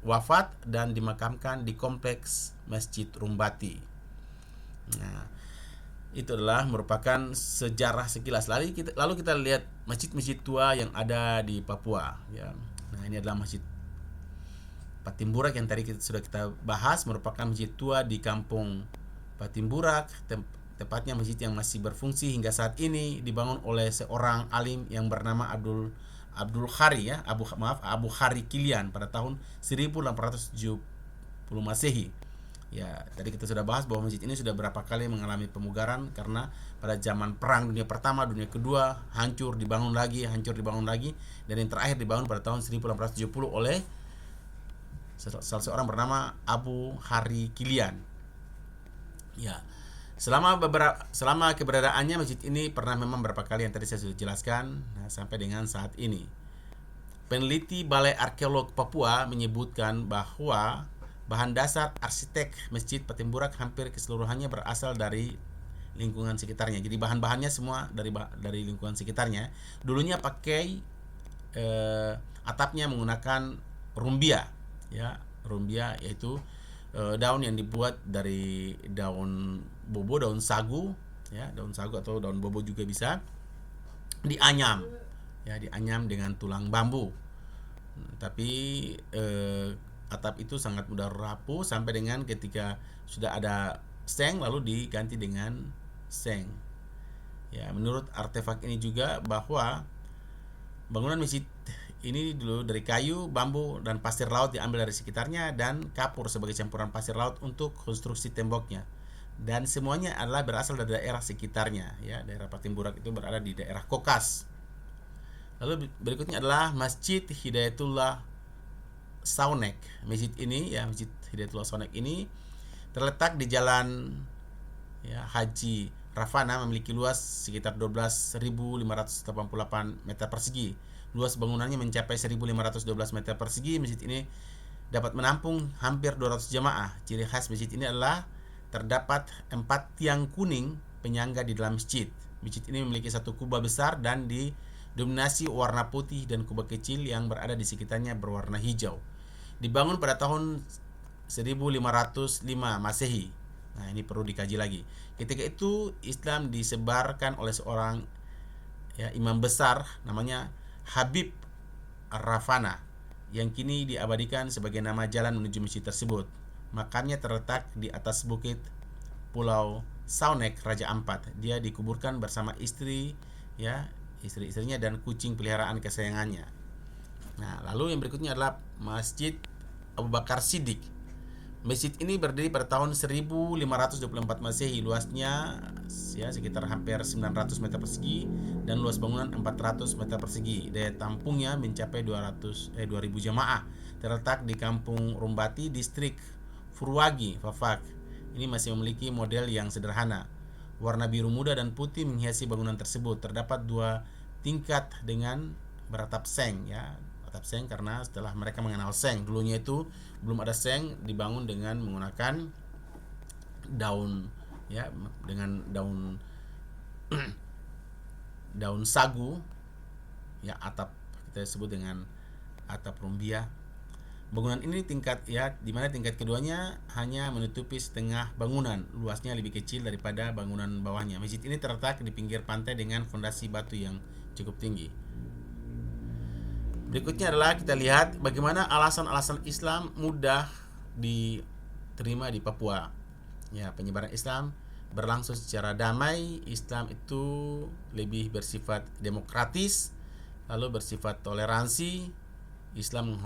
wafat dan dimakamkan di kompleks Masjid Rumbati. Nah, itu adalah merupakan sejarah sekilas. Lalu kita lihat masjid-masjid tua yang ada di Papua. Ya. Nah, ini adalah Masjid Patimburak yang tadi sudah kita bahas, merupakan masjid tua di kampung Patimburak, tepatnya masjid yang masih berfungsi hingga saat ini, dibangun oleh seorang alim yang bernama Abu Khari Kilian pada tahun 1870 Masehi. Ya, tadi kita sudah bahas bahwa masjid ini sudah berapa kali mengalami pemugaran karena pada zaman Perang Dunia Pertama, Dunia Kedua hancur dibangun lagi, dan yang terakhir dibangun pada tahun 1870 oleh salah seorang bernama Abu Khari Kilian. Ya, selama keberadaannya masjid ini pernah memang beberapa kali yang tadi saya sudah jelaskan, sampai dengan saat ini. Peneliti Balai Arkeolog Papua menyebutkan bahwa bahan dasar arsitek Masjid Patimburak hampir keseluruhannya berasal dari lingkungan sekitarnya. Jadi bahan-bahannya semua dari lingkungan sekitarnya. Dulunya pakai atapnya menggunakan rumbia. Ya, rumbia yaitu daun yang dibuat dari daun bobo, daun sagu, ya, daun sagu atau daun bobo juga bisa dianyam, ya, dianyam dengan tulang bambu. Tapi atap itu sangat mudah rapuh sampai dengan ketika sudah ada seng lalu diganti dengan seng. Ya, menurut artefak ini juga bahwa bangunan masjid ini dulu dari kayu, bambu, dan pasir laut diambil dari sekitarnya dan kapur sebagai campuran pasir laut untuk konstruksi temboknya. dan semuanya adalah berasal dari daerah sekitarnya, ya. Daerah Patimburak itu berada di daerah Kokas. Lalu berikutnya adalah Masjid Hidayatullah Saunek. Masjid ini, ya, Masjid Hidayatullah Saunek ini terletak di Jalan, ya, Haji Rafana, memiliki luas sekitar 12.588 meter persegi. Luas bangunannya mencapai 1.512 meter persegi. Masjid ini dapat menampung hampir 200 jamaah. Ciri khas masjid ini adalah terdapat 4 tiang kuning penyangga di dalam masjid. Masjid ini memiliki satu kubah besar dan didominasi warna putih, dan kubah kecil yang berada di sekitarnya berwarna hijau. Dibangun pada tahun 1505 Masehi. Nah, ini perlu dikaji lagi. Ketika itu Islam disebarkan oleh seorang, ya, imam besar namanya Habib Ar-Rafana, yang kini diabadikan sebagai nama jalan menuju masjid tersebut. Makamnya terletak di atas bukit Pulau Saunek, Raja Ampat. Dia dikuburkan bersama istri, ya, istri-istrinya dan kucing peliharaan kesayangannya. Nah, lalu yang berikutnya adalah Masjid Abu Bakar Siddiq. Masjid ini berdiri pada tahun 1524 Masehi. Luasnya, ya, sekitar hampir 900 meter persegi dan luas bangunan 400 meter persegi. Daya tampungnya mencapai 2000 jamaah. Terletak di Kampung Rumbati, distrik Furwagi, Fafak. Ini masih memiliki model yang sederhana. Warna biru muda dan putih menghiasi bangunan tersebut. Terdapat 2 tingkat dengan beratap seng, ya. Beratap seng karena setelah mereka mengenal seng. Dulunya itu belum ada seng, dibangun dengan menggunakan daun, ya, dengan daun daun sagu, ya, atap, kita sebut dengan atap rumbia. Bangunan ini tingkat, ya, di mana tingkat keduanya hanya menutupi setengah bangunan. Luasnya lebih kecil daripada bangunan bawahnya. Masjid ini terletak di pinggir pantai dengan fondasi batu yang cukup tinggi. Berikutnya adalah kita lihat bagaimana alasan-alasan Islam mudah diterima di Papua. Ya, penyebaran Islam berlangsung secara damai. Islam itu lebih bersifat demokratis, lalu bersifat toleransi. Islam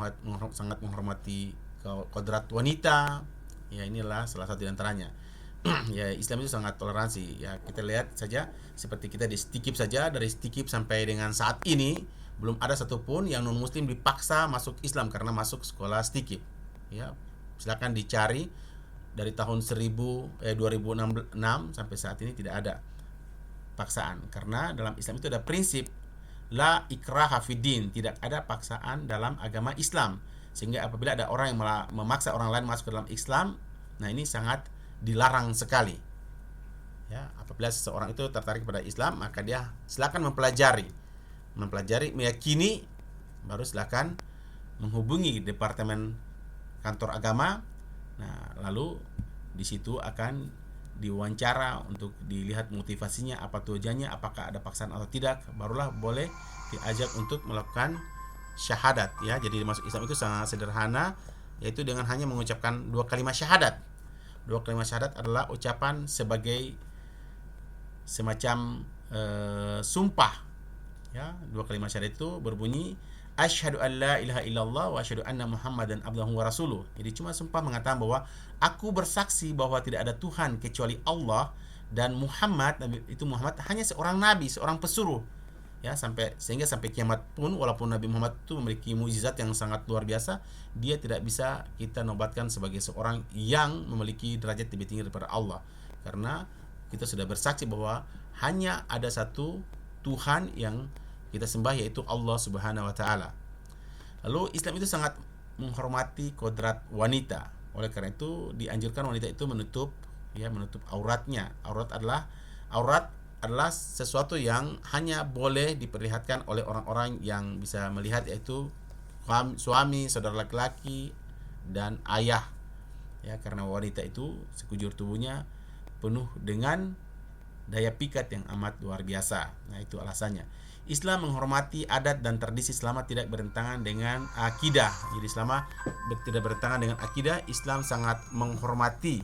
sangat menghormati kodrat wanita. Ya, inilah salah satu di antaranya. Ya, Islam itu sangat toleransi. Ya, kita lihat saja seperti kita di Stikip saja, dari Stikip sampai dengan saat ini belum ada satupun yang non muslim dipaksa masuk Islam karena masuk sekolah Stikip. Ya, silakan dicari dari tahun 2006 sampai saat ini tidak ada paksaan, karena dalam Islam itu ada prinsip la ikraha fiddin, tidak ada paksaan dalam agama Islam. Sehingga apabila ada orang yang memaksa orang lain masuk ke dalam Islam, nah ini sangat dilarang sekali. Ya, apabila seseorang itu tertarik pada Islam, maka dia silakan mempelajari, meyakini, baru silakan menghubungi departemen kantor agama. Nah, lalu di situ akan diwawancara untuk dilihat motivasinya, apa tujuannya, apakah ada paksaan atau tidak, barulah boleh diajak untuk melakukan syahadat, ya. Jadi masuk Islam itu sangat sederhana, yaitu dengan hanya mengucapkan 2 kalimat syahadat. 2 kalimat syahadat adalah ucapan sebagai semacam sumpah, ya. 2 kalimat syahadat itu berbunyi asyhadu an la ilaha illallah wa asyhadu anna muhammadan abduhu wa rasuluh. Jadi cuma sumpah mengatakan bahwa aku bersaksi bahwa tidak ada Tuhan kecuali Allah, dan Muhammad, Nabi itu Muhammad hanya seorang nabi, seorang pesuruh, ya, sehingga sampai kiamat pun, walaupun Nabi Muhammad itu memiliki mukjizat yang sangat luar biasa, dia tidak bisa kita nobatkan sebagai seorang yang memiliki derajat lebih tinggi daripada Allah, karena kita sudah bersaksi bahwa hanya ada satu Tuhan yang kita sembah, yaitu Allah Subhanahu wa taala. Lalu Islam itu sangat menghormati kodrat wanita. Oleh karena itu dianjurkan wanita itu menutup auratnya. Aurat adalah sesuatu yang hanya boleh diperlihatkan oleh orang-orang yang bisa melihat, yaitu suami, saudara laki-laki, dan ayah. Ya, karena wanita itu sekujur tubuhnya penuh dengan daya pikat yang amat luar biasa. Nah, itu alasannya. Islam menghormati adat dan tradisi selama tidak bertentangan dengan akidah. Jadi selama tidak bertentangan dengan akidah, Islam sangat menghormati,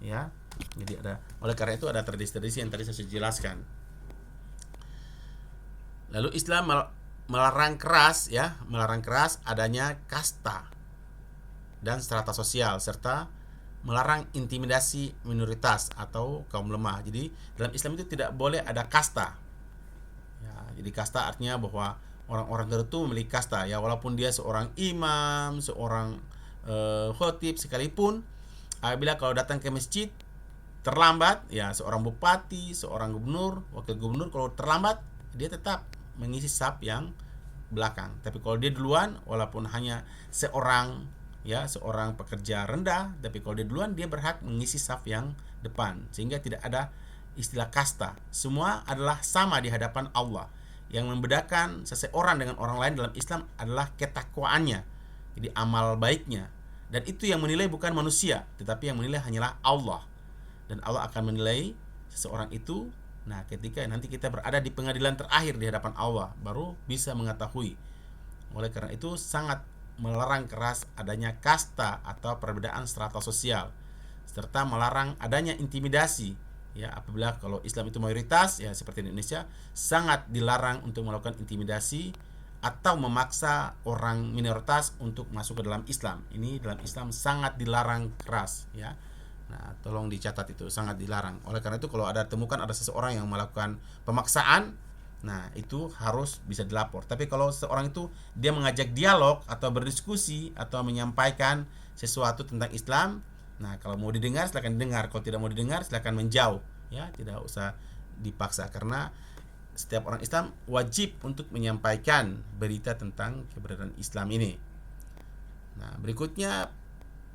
ya. Jadi oleh karena itu ada tradisi-tradisi yang tadi saya jelaskan. Lalu Islam melarang keras adanya kasta dan strata sosial, serta melarang intimidasi minoritas atau kaum lemah. Jadi dalam Islam itu tidak boleh ada kasta. Ya, jadi kasta artinya bahwa orang-orang tertentu memiliki kasta, ya, walaupun dia seorang imam, seorang khotib sekalipun, apabila kalau datang ke masjid terlambat, ya, seorang bupati, seorang gubernur, wakil gubernur, kalau terlambat dia tetap mengisi saf yang belakang. Tapi kalau dia duluan, walaupun hanya seorang, ya, seorang pekerja rendah, tapi kalau dia duluan dia berhak mengisi saf yang depan, sehingga tidak ada istilah kasta. Semua adalah sama di hadapan Allah. Yang membedakan seseorang dengan orang lain dalam Islam adalah ketakwaannya, jadi amal baiknya. Dan itu yang menilai bukan manusia, tetapi yang menilai hanyalah Allah. Dan Allah akan menilai seseorang itu. Nah, ketika nanti kita berada di pengadilan terakhir di hadapan Allah, baru bisa mengetahui. Oleh karena itu sangat melarang keras adanya kasta atau perbedaan strata sosial, serta melarang adanya intimidasi. Ya, apabila kalau Islam itu mayoritas, ya seperti di Indonesia, sangat dilarang untuk melakukan intimidasi atau memaksa orang minoritas untuk masuk ke dalam Islam. Ini dalam Islam sangat dilarang keras, ya. Nah, tolong dicatat, itu sangat dilarang. Oleh karena itu kalau ada temukan ada seseorang yang melakukan pemaksaan, nah itu harus bisa dilapor. Tapi kalau seseorang itu dia mengajak dialog atau berdiskusi atau menyampaikan sesuatu tentang Islam, nah kalau mau didengar silakan dengar, kalau tidak mau didengar silakan menjauh, ya, tidak usah dipaksa, karena setiap orang Islam wajib untuk menyampaikan berita tentang keberadaan Islam ini. Nah, berikutnya,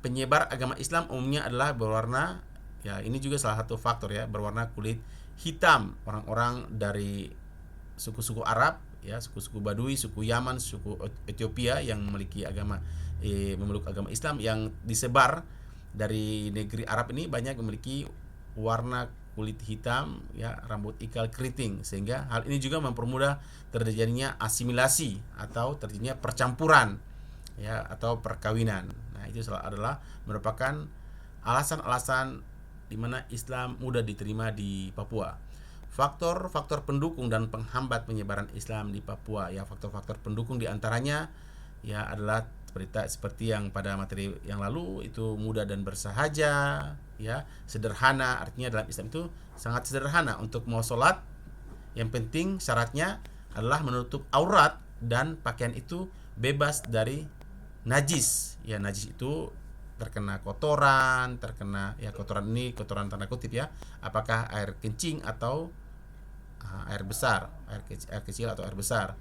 penyebar agama Islam umumnya adalah berwarna, ya ini juga salah satu faktor, ya, berwarna kulit hitam, orang-orang dari suku-suku Arab, ya, suku-suku Badui, suku Yaman, suku Ethiopia yang memiliki memeluk agama Islam, yang disebar dari negeri Arab ini banyak memiliki warna kulit hitam, ya, rambut ikal keriting, sehingga hal ini juga mempermudah terjadinya asimilasi atau terjadinya percampuran, ya, atau perkawinan. Nah, itu adalah merupakan alasan-alasan di mana Islam mudah diterima di Papua. Faktor-faktor pendukung dan penghambat penyebaran Islam di Papua, ya, faktor-faktor pendukung diantaranya, ya, adalah seperti yang pada materi yang lalu, itu mudah dan bersahaja, ya, sederhana. Artinya dalam Islam itu sangat sederhana. Untuk mau sholat, yang penting syaratnya adalah menutup aurat dan pakaian itu bebas dari najis. Ya, najis itu terkena kotoran, ya, kotoran ini kotoran tanda kutip, ya, apakah air kencing atau air besar, air kecil atau air besar.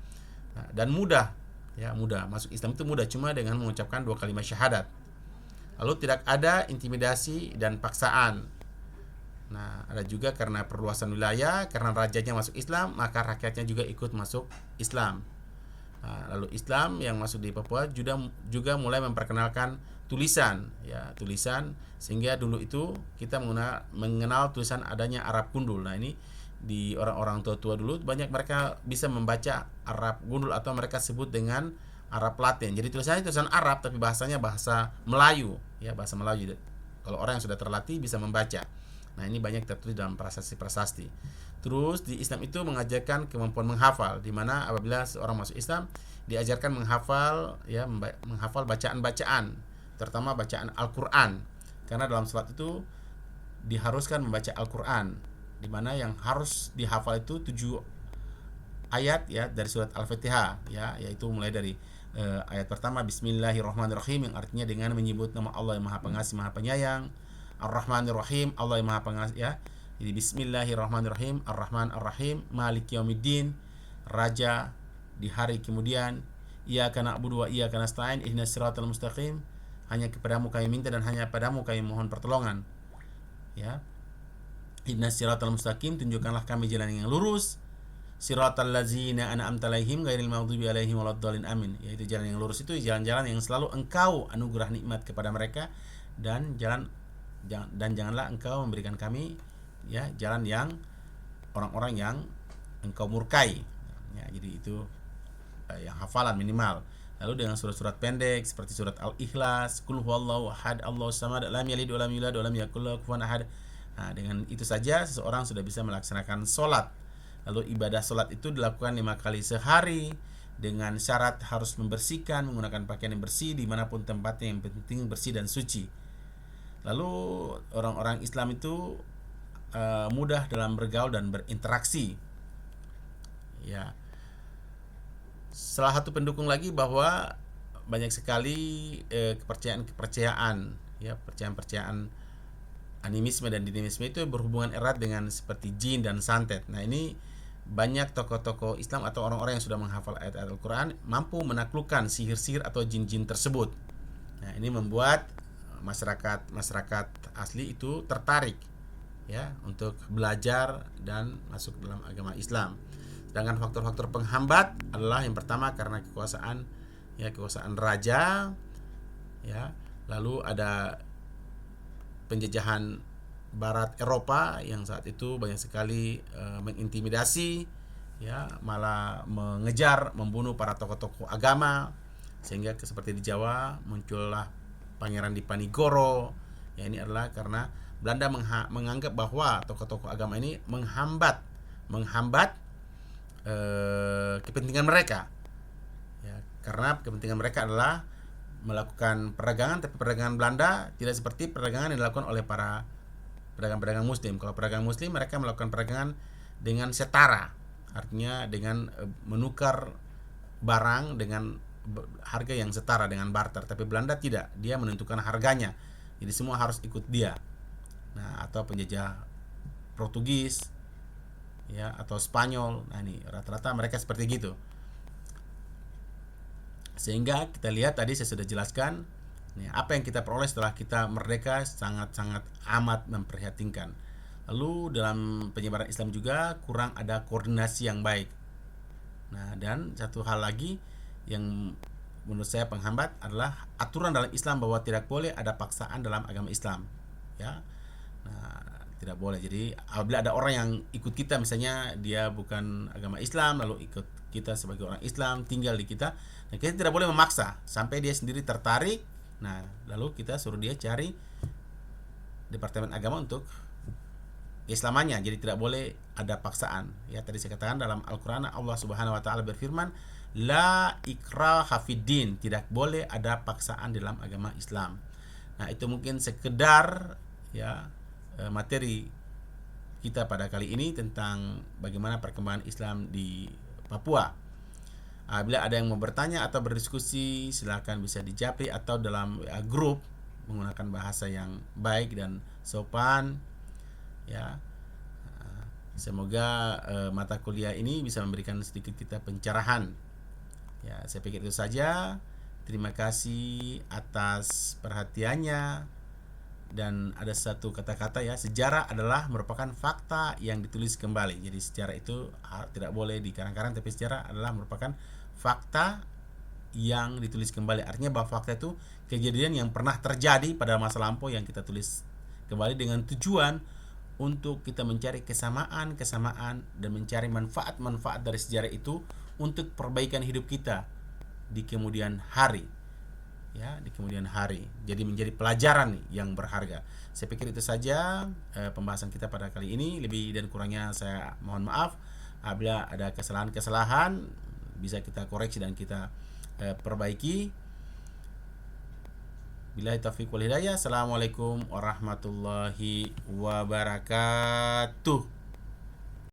Nah, dan mudah, ya, mudah masuk Islam itu mudah, cuma dengan mengucapkan 2 kalimat syahadat. Lalu tidak ada intimidasi dan paksaan. Nah, ada juga karena perluasan wilayah, karena rajanya masuk Islam, maka rakyatnya juga ikut masuk Islam. Nah, lalu Islam yang masuk di Papua juga mulai memperkenalkan tulisan, ya, tulisan, sehingga dulu itu kita mengenal tulisan adanya Arab gundul. Nah, ini di orang-orang tua-tua dulu banyak mereka bisa membaca Arab gundul atau mereka sebut dengan Arab Latin. Jadi tulisannya tulisan Arab tapi bahasanya bahasa Melayu, ya, bahasa Melayu. Kalau orang yang sudah terlatih bisa membaca. Nah, ini banyak tertulis dalam prasasti-prasasti. Terus di Islam itu mengajarkan kemampuan menghafal, di mana apabila seorang masuk Islam diajarkan menghafal, ya, menghafal bacaan-bacaan, terutama bacaan Al-Qur'an. Karena dalam salat itu diharuskan membaca Al-Qur'an, di mana yang harus dihafal itu 7 ayat, ya, dari surat Al-Fatihah, ya, yaitu mulai dari ayat pertama Bismillahirrahmanirrahim, yang artinya dengan menyebut nama Allah yang Maha Pengasih Maha Penyayang. Ar-Rahmanirrahim, Allah yang Maha Pengasih, ya. Jadi Bismillahirrahmanirrahim, Ar-Rahman Ar-Rahim, Maliki Yaumiddin, Raja di hari kemudian. Iyyaka na'budu wa iyyaka nasta'in, ihdinas siratal mustaqim, hanya kepadamu kami minta dan hanya padamu kami mohon pertolongan, ya. Ihdinas siratal mustaqim, tunjukkanlah kami jalan yang lurus. Siratal ladzina an'amta 'alaihim ghairil maghdubi 'alaihim waladdallin, amin. Yaitu jalan yang lurus itu jalan-jalan yang selalu Engkau anugerah nikmat kepada mereka, dan janganlah Engkau memberikan kami, ya, jalan yang orang-orang yang Engkau murkai. Ya, jadi itu yang hafalan minimal. Lalu dengan surat-surat pendek seperti surat Al-Ikhlas, Qul huwallahu ahad, Allahus samad, lam yalid wa lam yulad wa lam yakul lahu kufuwan ahad. Nah, dengan itu saja seseorang sudah bisa melaksanakan sholat. Lalu ibadah sholat itu dilakukan 5 kali sehari dengan syarat harus membersihkan, menggunakan pakaian yang bersih dimanapun tempatnya, yang penting bersih dan suci. Lalu orang-orang Islam itu mudah dalam bergaul dan berinteraksi. Ya. Salah satu pendukung lagi bahwa banyak sekali kepercayaan-kepercayaan, ya, percayaan-percayaan animisme dan dinamisme itu berhubungan erat dengan seperti jin dan santet. Nah, ini banyak tokoh-tokoh Islam atau orang-orang yang sudah menghafal ayat-ayat Al-Quran mampu menaklukkan sihir-sihir atau jin-jin tersebut. Nah, ini membuat masyarakat asli itu tertarik, ya, untuk belajar dan masuk dalam agama Islam. Sedangkan faktor-faktor penghambat adalah yang pertama karena kekuasaan raja, ya. Lalu ada penjajahan Barat Eropa yang saat itu banyak sekali mengintimidasi, ya, malah mengejar, membunuh para tokoh-tokoh agama, sehingga seperti di Jawa muncullah Pangeran Dipanegoro. Ya, ini adalah karena Belanda menganggap bahwa tokoh-tokoh agama ini menghambat kepentingan mereka. Ya, karena kepentingan mereka adalah melakukan perdagangan, tapi perdagangan Belanda tidak seperti perdagangan yang dilakukan oleh para pedagang-pedagang Muslim. Kalau pedagang Muslim mereka melakukan perdagangan dengan setara, artinya dengan menukar barang dengan harga yang setara dengan barter. Tapi Belanda tidak, dia menentukan harganya. Jadi semua harus ikut dia. Nah, atau penjajah Portugis, ya, atau Spanyol. Nah, ini rata-rata mereka seperti gitu. Sehingga kita lihat tadi saya sudah jelaskan, apa yang kita peroleh setelah kita merdeka sangat-sangat amat memprihatinkan. Lalu dalam penyebaran Islam juga kurang ada koordinasi yang baik. Nah, dan satu hal lagi yang menurut saya penghambat adalah aturan dalam Islam bahwa tidak boleh ada paksaan dalam agama Islam, ya. Nah, tidak boleh. Jadi apabila ada orang yang ikut kita, misalnya dia bukan agama Islam lalu ikut kita sebagai orang Islam, tinggal di kita, nah, kita tidak boleh memaksa sampai dia sendiri tertarik. Nah, lalu kita suruh dia cari Departemen Agama untuk keislamannya. Jadi tidak boleh ada paksaan. Ya, tadi saya katakan dalam Al-Qur'an Allah Subhanahu wa taala berfirman, la ikraha fiddin, tidak boleh ada paksaan dalam agama Islam. Nah, itu mungkin sekedar, ya, materi kita pada kali ini tentang bagaimana perkembangan Islam di Papua. Bila ada yang mau bertanya atau berdiskusi, silakan bisa di japri atau dalam grup menggunakan bahasa yang baik dan sopan, ya. Semoga mata kuliah ini bisa memberikan sedikit kita pencerahan. Ya, saya pikir itu saja. Terima kasih atas perhatiannya. Dan ada satu kata-kata, ya, sejarah adalah merupakan fakta yang ditulis kembali. Jadi sejarah itu tidak boleh dikarang-karang, tapi sejarah adalah merupakan fakta yang ditulis kembali. Artinya bahwa fakta itu kejadian yang pernah terjadi pada masa lampau yang kita tulis kembali dengan tujuan untuk kita mencari kesamaan dan mencari manfaat-manfaat dari sejarah itu untuk perbaikan hidup kita di kemudian hari. Ya, di kemudian hari. Jadi menjadi pelajaran yang berharga. Saya pikir itu saja pembahasan kita pada kali ini. Lebih dan kurangnya saya mohon maaf. Apabila ada kesalahan-kesalahan bisa kita koreksi dan kita perbaiki. Billahi taufiq wal hidayah. Assalamualaikum warahmatullahi wabarakatuh.